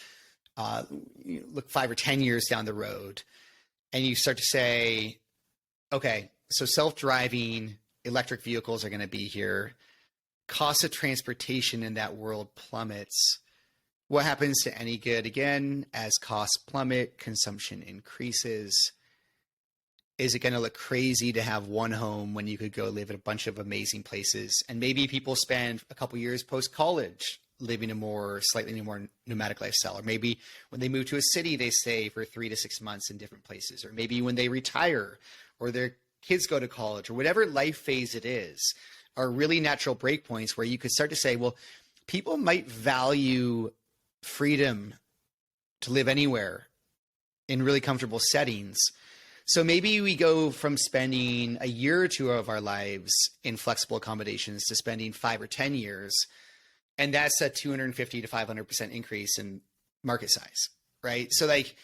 look 5 or 10 years down the road, and you start to say, okay, so self-driving electric vehicles are going to be here. Cost of transportation in that world plummets. What happens to any good? Again, as costs plummet, consumption increases. Is it going to look crazy to have one home when you could go live at a bunch of amazing places? And maybe people spend a couple years post-college living a slightly more nomadic lifestyle. Or maybe when they move to a city, they stay for 3 to 6 months in different places. Or maybe when they retire or their kids go to college, or whatever life phase it is, are really natural breakpoints where you could start to say, well, people might value freedom to live anywhere in really comfortable settings. So maybe we go from spending a year or two of our lives in flexible accommodations to spending 5 or 10 years. And that's a 250 to 500% increase in market size, right? So like,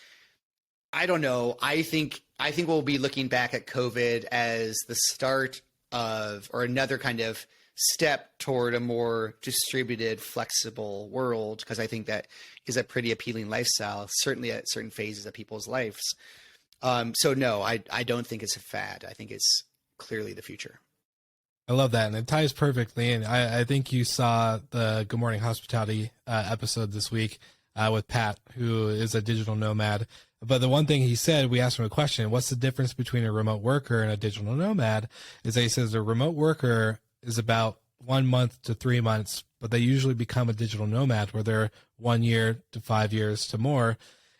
I don't know. I think we'll be looking back at COVID as the start of, or another kind of step toward a more distributed, flexible world, because I think that is a pretty appealing lifestyle, certainly at certain phases of people's lives. So no, I don't think it's a fad. I think it's clearly the future. I love that, and it ties perfectly in. I think you saw the Good Morning Hospitality episode this week with Pat, who is a digital nomad. But the one thing he said, we asked him a question, what's the difference between a remote worker and a digital nomad? Is that he says a remote worker is about 1 month to 3 months, but they usually become a digital nomad where they're 1 year to 5 years to more.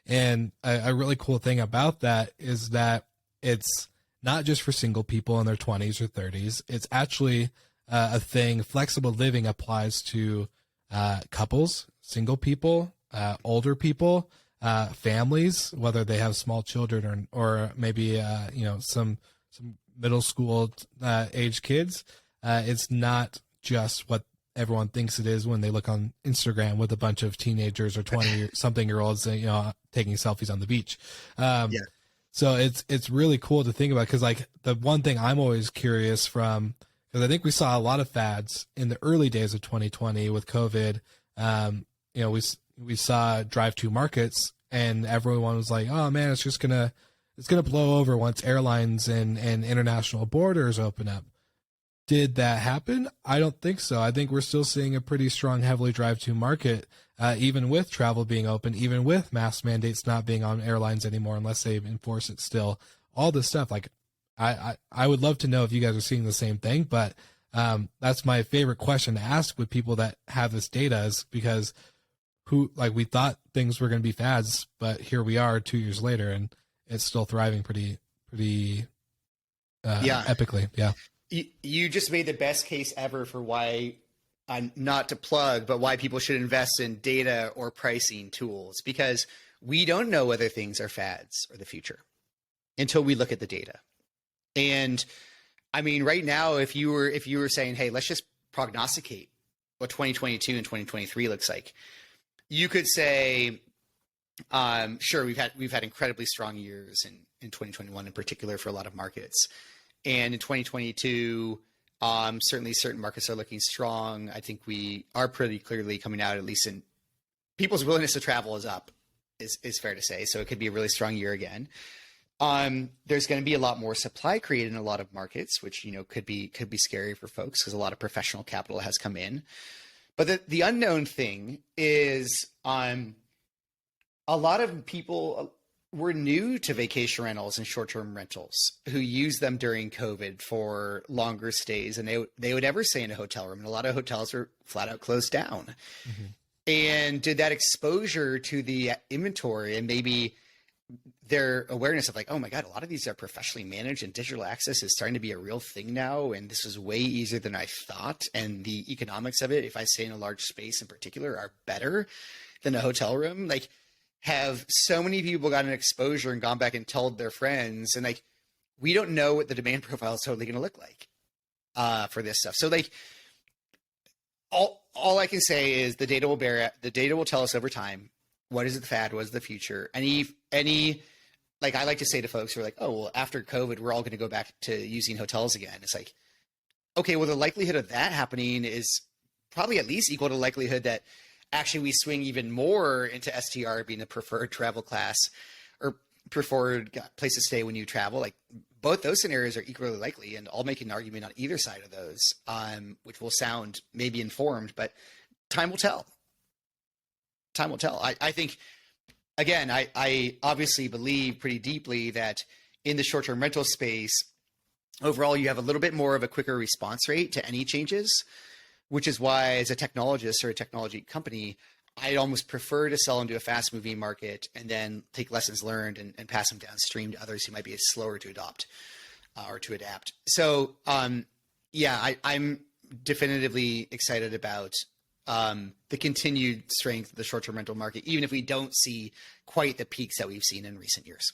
And a really cool thing about that is that it's not just for single people in their 20s or 30s. It's actually a thing. Flexible living applies to couples, single people, older people, families, whether they have small children or maybe some middle school age kids. It's not just what everyone thinks it is when they look on Instagram with a bunch of teenagers or 20-something-year-olds, taking selfies on the beach. So it's really cool to think about, because like the one thing I'm always curious from, because I think we saw a lot of fads in the early days of 2020 with COVID. We saw drive-to markets, and everyone was like, "Oh man, it's gonna blow over once airlines and international borders open up." Did that happen? I don't think so. I think we're still seeing a pretty strong, heavily drive-to market, even with travel being open, even with mask mandates not being on airlines anymore unless they enforce it still. All this stuff, like I would love to know if you guys are seeing the same thing, but that's my favorite question to ask with people that have this data, is because we thought things were going to be fads, but here we are 2 years later, and it's still thriving pretty epically. Yeah. You just made the best case ever for why, not to plug, but why people should invest in data or pricing tools, because we don't know whether things are fads or the future until we look at the data. And I mean, right now, if you were saying, hey, let's just prognosticate what 2022 and 2023 looks like, you could say, sure, we've had incredibly strong years in 2021 in particular for a lot of markets. And in 2022, certainly certain markets are looking strong. I think we are pretty clearly coming out, at least in people's willingness to travel is up, is fair to say. So it could be a really strong year again. There's going to be a lot more supply created in a lot of markets, which, could be scary for folks because a lot of professional capital has come in. But the unknown thing is, a lot of people were new to vacation rentals and short-term rentals who used them during COVID for longer stays, and they would ever stay in a hotel room. And a lot of hotels were flat out closed down. Mm-hmm. And did that exposure to the inventory and maybe their awareness of like, oh my God, a lot of these are professionally managed and digital access is starting to be a real thing now. And this is way easier than I thought. And the economics of it, if I stay in a large space in particular, are better than a hotel room. Like, have so many people gotten exposure and gone back and told their friends, and like, we don't know what the demand profile is totally going to look like for this stuff. So like, all I can say is the data will tell us over time, what is the fad, what is the future? Any like, I like to say to folks who are like, oh, well, after COVID, we're all going to go back to using hotels again. It's like, okay, well, the likelihood of that happening is probably at least equal to the likelihood that actually we swing even more into STR being a preferred travel class or preferred place to stay when you travel. Like, both those scenarios are equally likely, and I'll make an argument on either side of those, which will sound maybe informed, but time will tell. Time will tell. I think, again, I obviously believe pretty deeply that in the short-term rental space, overall, you have a little bit more of a quicker response rate to any changes, which is why, as a technologist or a technology company, I'd almost prefer to sell into a fast-moving market and then take lessons learned and pass them downstream to others who might be slower to adopt. or to adapt. So, yeah, I'm definitively excited about the continued strength of the short-term rental market, even if we don't see quite the peaks that we've seen in recent years.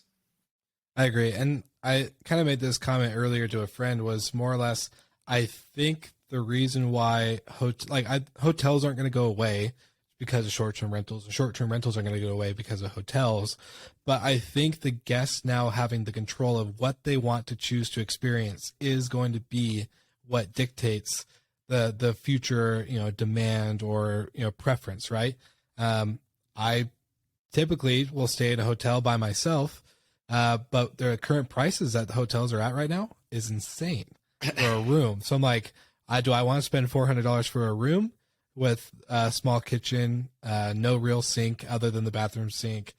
I agree. And I kind of made this comment earlier to a friend was more or less, I think the reason why hotels aren't going to go away because of short-term rentals, and short-term rentals are going to go away because of hotels. But I think the guests now having the control of what they want to choose to experience is going to be what dictates the future, demand or, preference, right? I typically will stay at a hotel by myself, but the current prices that the hotels are at right now is insane for a room. So I'm like, do I want to spend $400 for a room with a small kitchen, no real sink other than the bathroom sink,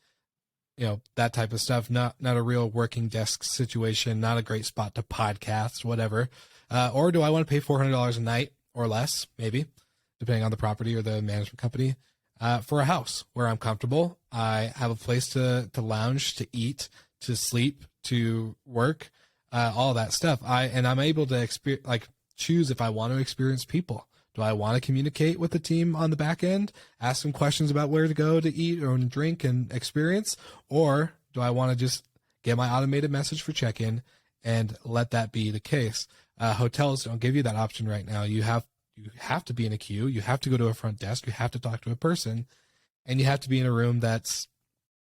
that type of stuff, not a real working desk situation, not a great spot to podcast, whatever. Or do I want to pay $400 a night or less, maybe, depending on the property or the management company, for a house where I'm comfortable. I have a place to lounge, to eat, to sleep, to work, all that stuff. I'm able to choose if I want to experience people. Do I want to communicate with the team on the back end, ask them questions about where to go to eat or drink and experience? Or do I want to just get my automated message for check-in and let that be the case? Hotels don't give you that option right now. You have to be in a queue. You have to go to a front desk. You have to talk to a person, and you have to be in a room that's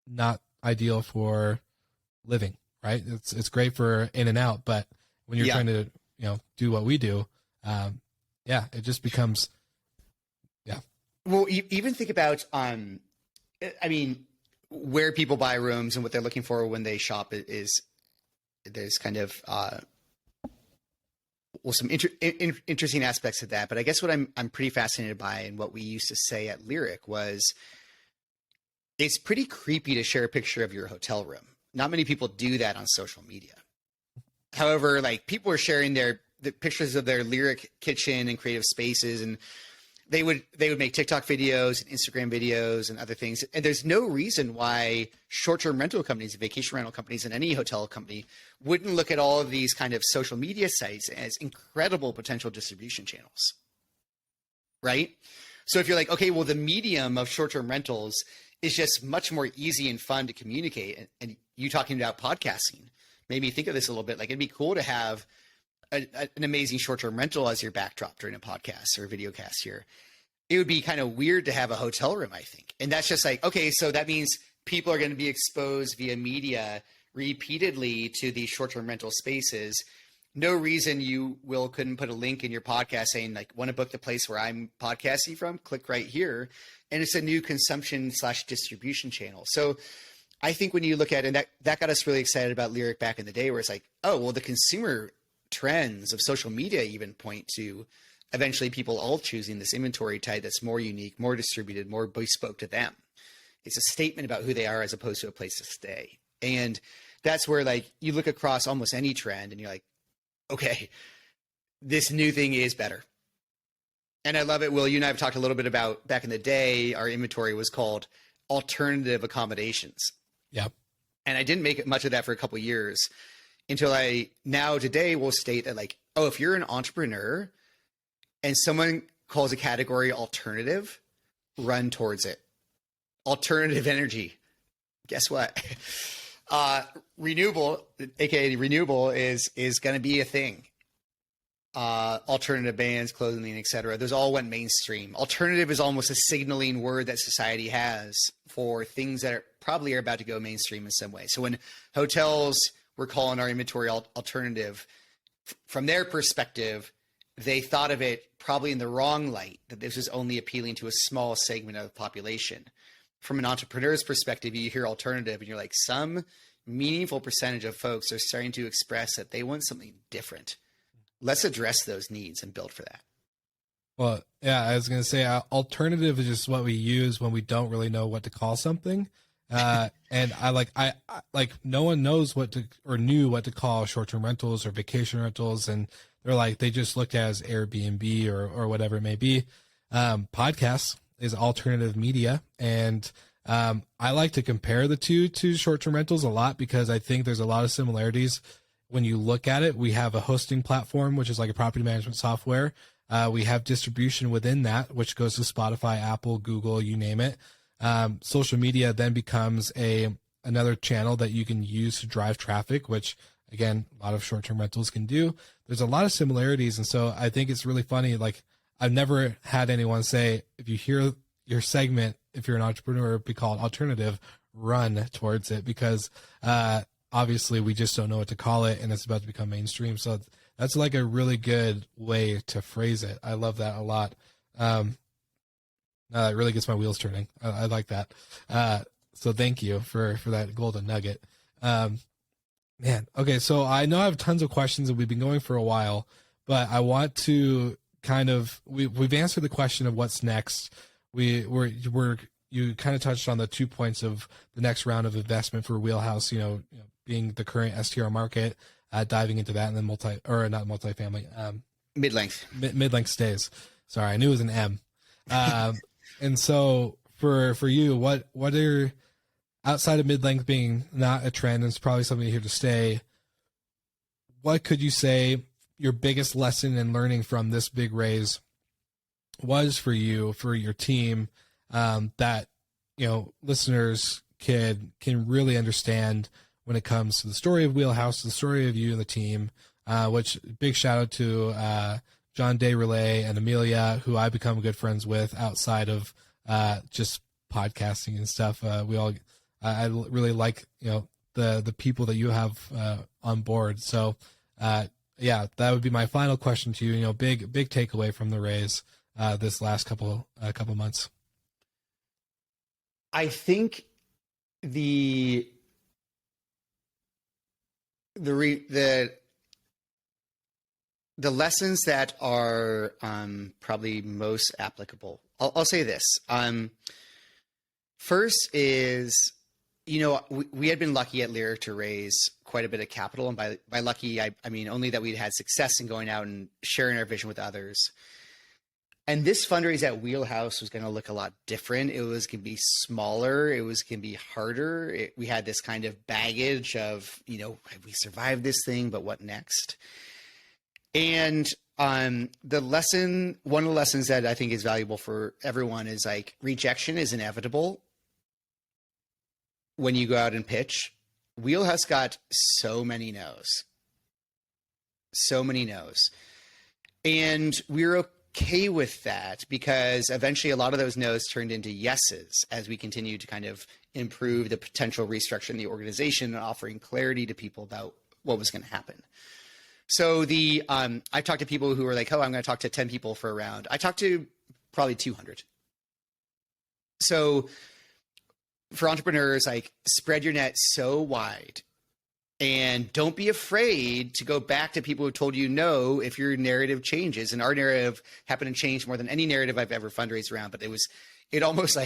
not ideal for living, right? It's great for in and out, but when you're trying to, do what we do, it just becomes, Well, even think about, where people buy rooms and what they're looking for when they shop is there's kind of, some interesting aspects of that. But I guess what I'm pretty fascinated by, and what we used to say at Lyric, was it's pretty creepy to share a picture of your hotel room. Not many people do that on social media. However, people are sharing the pictures of their Lyric kitchen and creative spaces, and they would make TikTok videos and Instagram videos and other things. And there's no reason why short-term rental companies, vacation rental companies, and any hotel company wouldn't look at all of these kind of social media sites as incredible potential distribution channels, right? So if you're like, okay, well, the medium of short-term rentals is just much more easy and fun to communicate. And you talking about podcasting made me think of this a little bit. It'd be cool to have an amazing short-term rental as your backdrop during a podcast or a video cast here. It would be kind of weird to have a hotel room, I think. And that's just okay, so that means people are going to be exposed via media repeatedly to these short-term rental spaces. No reason you couldn't put a link in your podcast saying want to book the place where I'm podcasting from? Click right here. And it's a new consumption / distribution channel. So I think when you look at it, and that got us really excited about Lyric back in the day, where it's the consumer trends of social media even point to eventually people all choosing this inventory type that's more unique, more distributed, more bespoke to them. It's a statement about who they are as opposed to a place to stay. And that's where you look across almost any trend and you're like, okay, this new thing is better. And I love it. Will, you and I have talked a little bit about back in the day, our inventory was called alternative accommodations. Yep. And I didn't make much of that for a couple of years until I now today will state that if you're an entrepreneur and someone calls a category alternative, run towards it. Alternative energy. Guess what? Renewable, aka renewable, is going to be a thing. Alternative bands, clothing, etc. Those all went mainstream. Alternative is almost a signaling word that society has for things that probably are about to go mainstream in some way. So when hotels were calling our inventory alternative, from their perspective, they thought of it probably in the wrong light, that this was only appealing to a small segment of the population. From an entrepreneur's perspective, you hear alternative and you're like, some meaningful percentage of folks are starting to express that they want something different. Let's address those needs and build for that. Well, yeah, I was going to say alternative is just what we use when we don't really know what to call something. And I no one knows knew what to call short-term rentals or vacation rentals. And they just looked at it as Airbnb or whatever it may be. Podcasts is alternative media. And I like to compare the two to short-term rentals a lot because I think there's a lot of similarities when you look at it, we have a hosting platform, which is like a property management software. We have distribution within that, which goes to Spotify, Apple, Google, you name it. Social media then becomes another channel that you can use to drive traffic, which again, a lot of short-term rentals can do. There's a lot of similarities. And so I think it's really funny. Like, I've never had anyone say, if you hear your segment, if you're an entrepreneur, be called alternative, run towards it, because obviously we just don't know what to call it, and it's about to become mainstream. So that's like a really good way to phrase it. I love that a lot. It really gets my wheels turning. I like that. So thank you for that golden nugget. Man, okay, so I know I have tons of questions, and we've been going for a while, but I want to kind of we've answered the question of what's next. You kind of touched on the 2 points of the next round of investment for Wheelhouse, being the current STR market, diving into that, and then mid-length stays. Sorry, I knew it was an M. And so for you, what are, outside of mid-length being not a trend, and it's probably something here to stay, what could you say your biggest lesson in learning from this big raise was for you, for your team, that, listeners can really understand when it comes to the story of Wheelhouse, the story of you and the team, which big shout out to John Day Relay and Amelia, who I become good friends with outside of just podcasting and stuff. I really like, the people that you have on board. So yeah, that would be my final question to you. Big takeaway from the raise this last couple months. I think the lessons that are probably most applicable. I'll say this. First is, we had been lucky at Lyric to raise quite a bit of capital. And by lucky, I mean only that we'd had success in going out and sharing our vision with others. And this fundraise at Wheelhouse was going to look a lot different. It was going to be smaller. It was going to be harder. We had this kind of baggage of, we survived this thing, but what next? And one of the lessons that I think is valuable for everyone is like, rejection is inevitable when you go out and pitch. Wheelhouse got so many no's. And we're okay with that, because eventually a lot of those no's turned into yeses as we continue to kind of improve the potential restructure in the organization and offering clarity to people about what was going to happen. So I talked to people who were like, oh, I'm going to talk to 10 people for a round. I talked to probably 200. So for entrepreneurs, like, spread your net so wide, and don't be afraid to go back to people who told you no if your narrative changes. And our narrative happened to change more than any narrative I've ever fundraised around. But it almost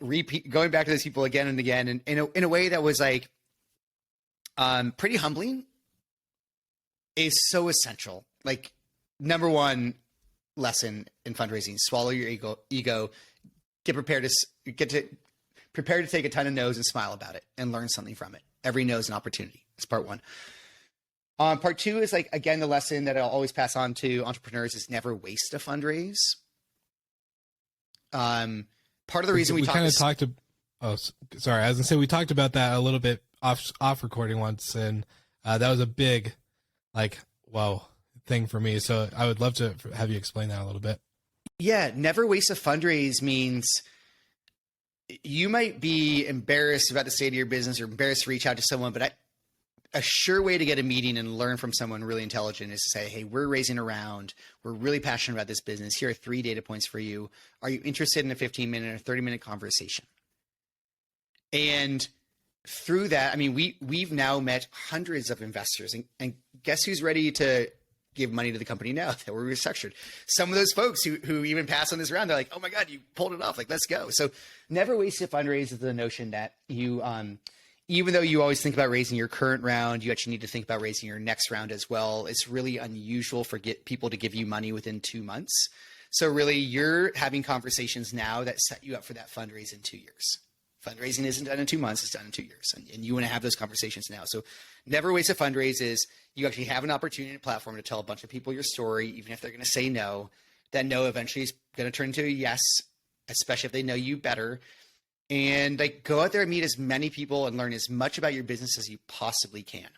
repeat, going back to those people again and again, and in a way that was like pretty humbling, is so essential. Like, number one lesson in fundraising: swallow your ego, get prepared to take a ton of no's and smile about it and learn something from it. Every no is an opportunity. That's part one. Part two is, like, again, the lesson that I'll always pass on to entrepreneurs is never waste a fundraise. Part of the reason we talked about we talked about that a little bit off recording once, and that was a big, thing for me. So I would love to have you explain that a little bit. Yeah, never waste a fundraise means you might be embarrassed about the state of your business or embarrassed to reach out to someone, but a sure way to get a meeting and learn from someone really intelligent is to say, hey, we're raising a round. We're really passionate about this business. Here are 3 data points for you. Are you interested in a 15-minute or 30-minute conversation? And through that, I mean, we've now met hundreds of investors, and guess who's ready to give money to the company now that we're restructured? Some of those folks who even pass on this round, they're like, oh my God, you pulled it off. Like, let's go. So never waste a fundraise is the notion that you, even though you always think about raising your current round, you actually need to think about raising your next round as well. It's really unusual for people to give you money within 2 months. So really, you're having conversations now that set you up for that fundraise in 2 years. Fundraising isn't done in 2 months, it's done in 2 years. And you want to have those conversations now. So never waste a fundraise is you actually have an opportunity and a platform to tell a bunch of people your story, even if they're going to say no. That no eventually is going to turn into a yes, especially if they know you better. And like go out there and meet as many people and learn as much about your business as you possibly can.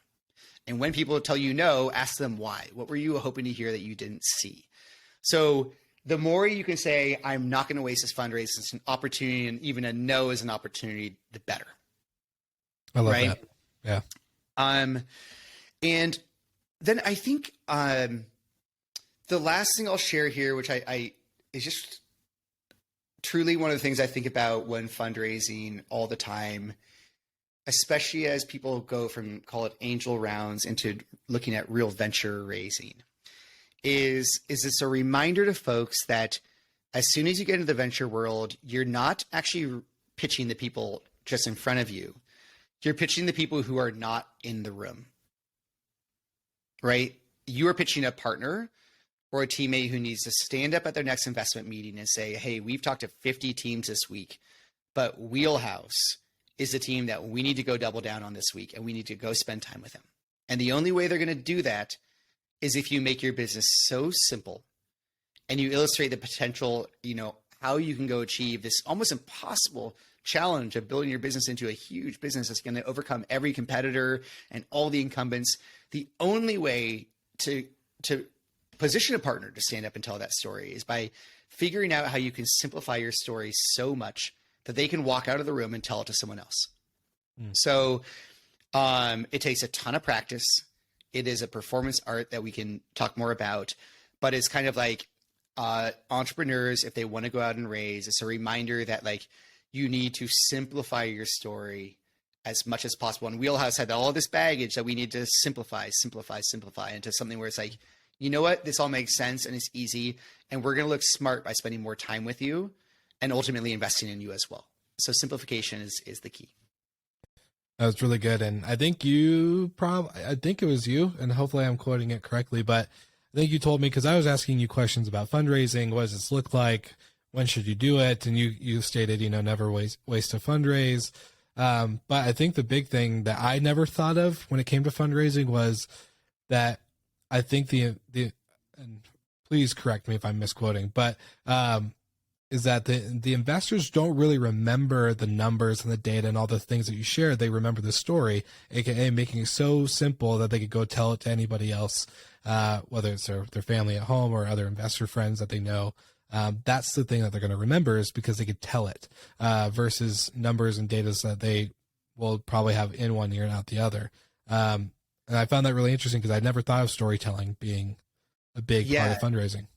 And when people tell you no, ask them why. What were you hoping to hear that you didn't see? So the more you can say, I'm not going to waste this fundraise, it's an opportunity, and even a no is an opportunity, the better. I love that. Yeah. And then I think the last thing I'll share here, which I is just truly one of the things I think about when fundraising all the time, especially as people go from, call it angel rounds, into looking at real venture raising, is this a reminder to folks that as soon as you get into the venture world, you're not actually pitching the people just in front of you. You're pitching the people who are not in the room, right? You are pitching a partner or a teammate who needs to stand up at their next investment meeting and say, hey, we've talked to 50 teams this week, but Wheelhouse is the team that we need to go double down on this week, and we need to go spend time with them. And the only way they're going to do that is if you make your business so simple and you illustrate the potential, how you can go achieve this almost impossible challenge of building your business into a huge business that's going to overcome every competitor and all the incumbents. The only way to position a partner to stand up and tell that story is by figuring out how you can simplify your story so much that they can walk out of the room and tell it to someone else. So it takes a ton of practice. It is a performance art that we can talk more about, but it's kind of like entrepreneurs, if they want to go out and raise, it's a reminder that like you need to simplify your story as much as possible. And Wheelhouse had all this baggage that we need to simplify into something where it's like, you know what, this all makes sense and it's easy, and we're going to look smart by spending more time with you and ultimately investing in you as well. So simplification is the key. That was really good. And I think I think it was you, and hopefully I'm quoting it correctly, but I think you told me, because I was asking you questions about fundraising. What does this look like? When should you do it? And you stated, never waste a fundraise. But I think the big thing that I never thought of when it came to fundraising was that I think and please correct me if I'm misquoting, but is that the investors don't really remember the numbers and the data and all the things that you share. They remember the story, aka making it so simple that they could go tell it to anybody else, whether it's their family at home or other investor friends that they know. That's the thing that they're going to remember, is because they could tell it, versus numbers and data that they will probably have in one ear and out the other. And I found that really interesting because I never thought of storytelling being a big part of fundraising.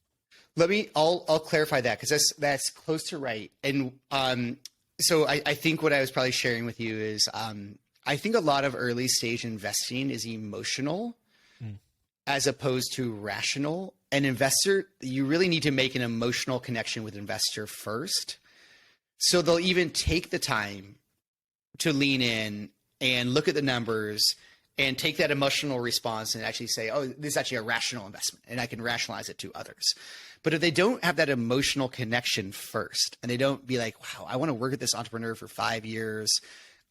I'll clarify that, because that's close to right. And so I think what I was probably sharing with you is I think a lot of early stage investing is emotional as opposed to rational. An investor, you really need to make an emotional connection with investor first. So they'll even take the time to lean in and look at the numbers and take that emotional response and actually say, oh, this is actually a rational investment, and I can rationalize it to others. But if they don't have that emotional connection first, and they don't be like, wow, I want to work with this entrepreneur for 5 years,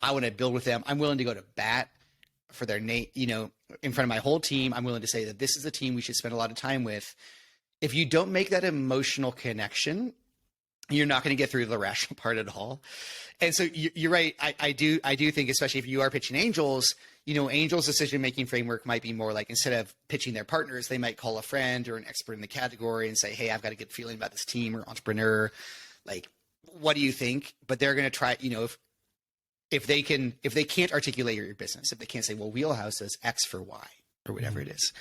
I want to build with them, I'm willing to go to bat for their name, in front of my whole team, I'm willing to say that this is a team we should spend a lot of time with. If you don't make that emotional connection, you're not going to get through the rational part at all. And so you're right. I do think, especially if you are pitching angels, angels' decision-making framework might be more like, instead of pitching their partners, they might call a friend or an expert in the category and say, hey, I've got a good feeling about this team or entrepreneur. Like, what do you think? But they're going to try, if they can't articulate your business, if they can't say, well, Wheelhouse does X for Y or whatever it is.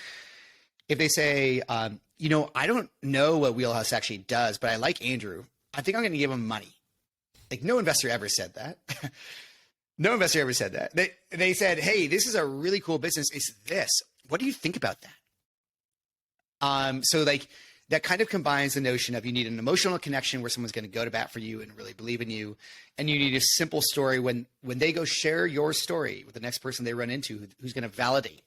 If they say, I don't know what Wheelhouse actually does, but I like Andrew, I think I'm going to give him money. Like, no investor ever said that. No investor ever said that. They said, hey, this is a really cool business. It's this. What do you think about that? So like that kind of combines the notion of you need an emotional connection where someone's going to go to bat for you and really believe in you. And you need a simple story when they go share your story with the next person they run into who's going to validate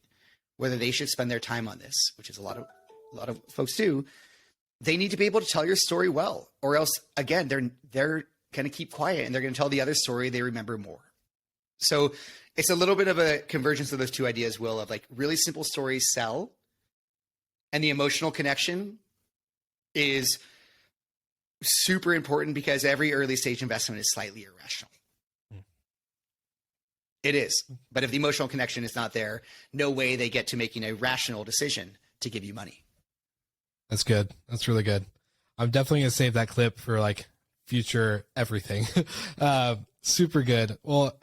whether they should spend their time on this, which is a lot of folks do. They need to be able to tell your story well, or else again, they're kind of keep quiet, and they're going to tell the other story they remember more. So it's a little bit of a convergence of those two ideas, Will, of like really simple stories sell, and the emotional connection is super important because every early stage investment is slightly irrational. It is. But if the emotional connection is not there, no way they get to making a rational decision to give you money. That's good. That's really good. I'm definitely going to save that clip for like future everything. Super good. Well,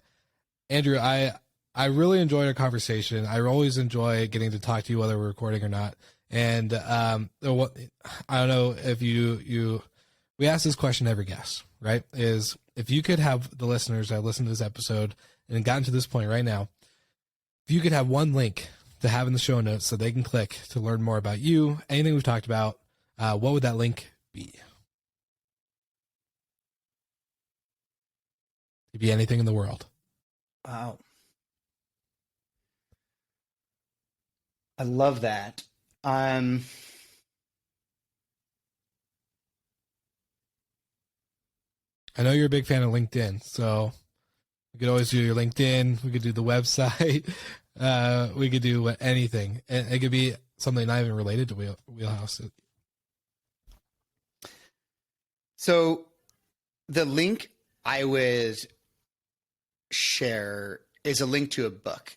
Andrew, I really enjoyed our conversation. I always enjoy getting to talk to you whether we're recording or not. And I don't know if we ask this question to every guest, right? Is if you could have the listeners that listen to this episode and gotten to this point right now, if you could have one link to have in the show notes so they can click to learn more about you, anything we've talked about, what would that link be? It'd be anything in the world. Wow. I love that. I know you're a big fan of LinkedIn, so we could always do your LinkedIn. We could do the website. We could do anything. It could be something not even related to Wheelhouse. So the link I would share is a link to a book.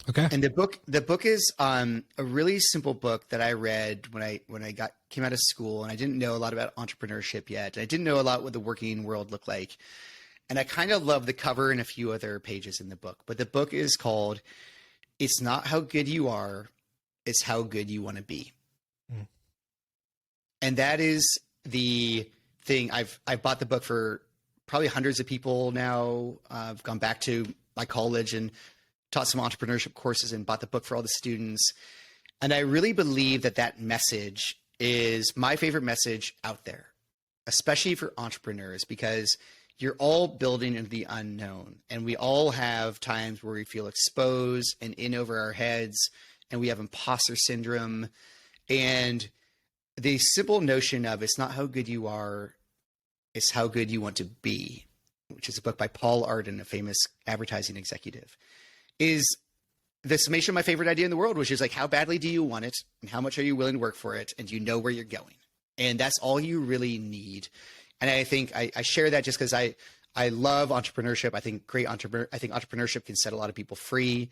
Okay. And the book is a really simple book that I read when I came out of school, and I didn't know a lot about entrepreneurship yet. I didn't know a lot what the working world looked like. And I kind of love the cover and a few other pages in the book. But the book is called It's Not How Good You Are, It's How Good You Want to Be. And that is the thing. I've bought the book for probably hundreds of people now. I've gone back to my college and taught some entrepreneurship courses and bought the book for all the students. And I really believe that message is my favorite message out there, especially for entrepreneurs, because you're all building into the unknown. And we all have times where we feel exposed and in over our heads, and we have imposter syndrome. And the simple notion of it's not how good you are, it's how good you want to be, which is a book by Paul Arden, a famous advertising executive, is the summation of my favorite idea in the world, which is like, how badly do you want it? And how much are you willing to work for it? And you know where you're going? And that's all you really need. And I think I share that just because I love entrepreneurship. I think entrepreneurship can set a lot of people free.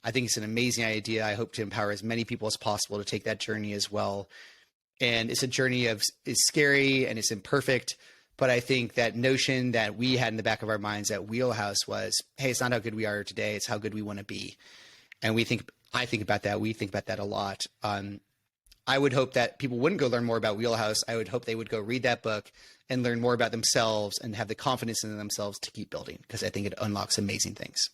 I think it's an amazing idea. I hope to empower as many people as possible to take that journey as well. And it's a journey it's scary and it's imperfect. But I think that notion that we had in the back of our minds at Wheelhouse was, hey, it's not how good we are today. It's how good we want to be. And I think about that. We think about that a lot. I would hope that people wouldn't go learn more about Wheelhouse. I would hope they would go read that book and learn more about themselves and have the confidence in themselves to keep building, because I think it unlocks amazing things.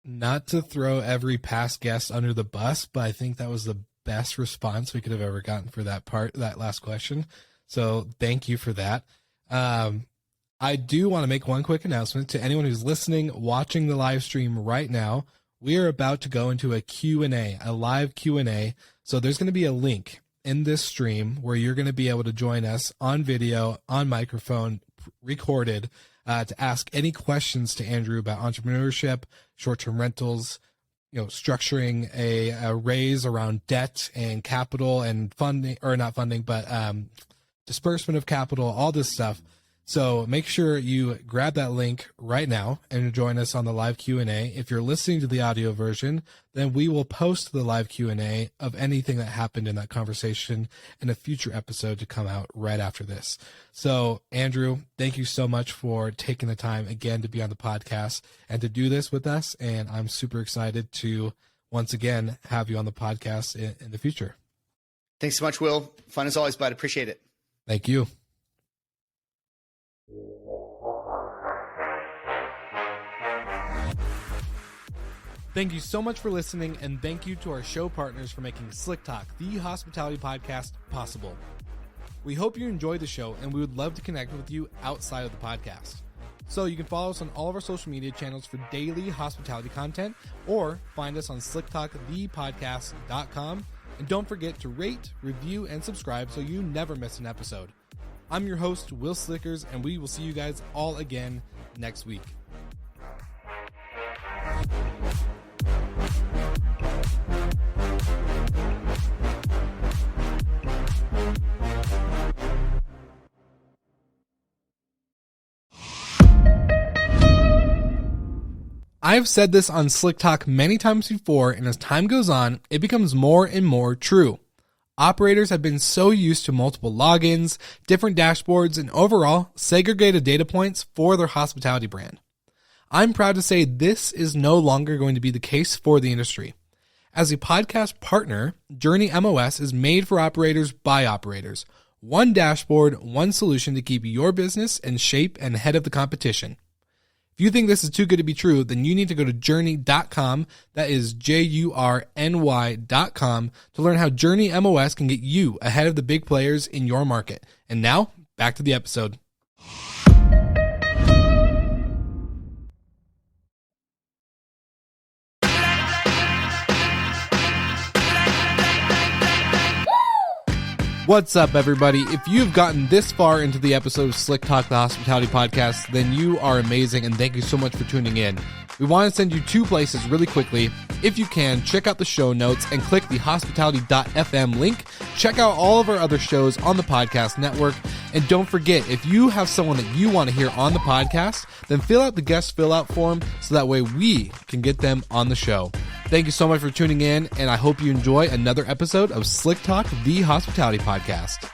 Not to throw every past guest under the bus, but I think that was the best response we could have ever gotten for that last question. So thank you for that. I do want to make one quick announcement to anyone who's listening, watching the live stream right now. We are about to go into a Q&A, a live Q&A. So there's going to be a link in this stream where you're going to be able to join us on video, on microphone, recorded, to ask any questions to Andrew about entrepreneurship, short-term rentals, structuring a raise around debt and capital and funding, or not funding, but disbursement of capital, all this stuff. So make sure you grab that link right now and join us on the live Q&A. If you're listening to the audio version, then we will post the live Q&A of anything that happened in that conversation in a future episode to come out right after this. So Andrew, thank you so much for taking the time again to be on the podcast and to do this with us. And I'm super excited to once again have you on the podcast in the future. Thanks so much, Will. Fun as always, bud. Appreciate it. Thank you. Thank you so much for listening, and thank you to our show partners for making Slick Talk, the hospitality podcast, possible. We hope you enjoyed the show, and we would love to connect with you outside of the podcast. So you can follow us on all of our social media channels for daily hospitality content, or find us on slicktalkthepodcast.com. And don't forget to rate, review, and subscribe so you never miss an episode. I'm your host, Will Slickers, and we will see you guys all again next week. I've said this on Slick Talk many times before, and as time goes on, it becomes more and more true. Operators have been so used to multiple logins, different dashboards, and overall segregated data points for their hospitality brand. I'm proud to say this is no longer going to be the case for the industry. As a podcast partner, Journey MOS is made for operators by operators. One dashboard, one solution to keep your business in shape and ahead of the competition. If you think this is too good to be true, then you need to go to journey.com, that is JURNY.com, to learn how Journey MOS can get you ahead of the big players in your market. And now, back to the episode. What's up, everybody? If you've gotten this far into the episode of Slick Talk, the Hospitality Podcast, then you are amazing, and thank you so much for tuning in. We want to send you two places really quickly. If you can, check out the show notes and click the hospitality.fm link. Check out all of our other shows on the podcast network. And don't forget, if you have someone that you want to hear on the podcast, then fill out the guest fill out form so that way we can get them on the show. Thank you so much for tuning in, and I hope you enjoy another episode of Slick Talk, the Hospitality Podcast.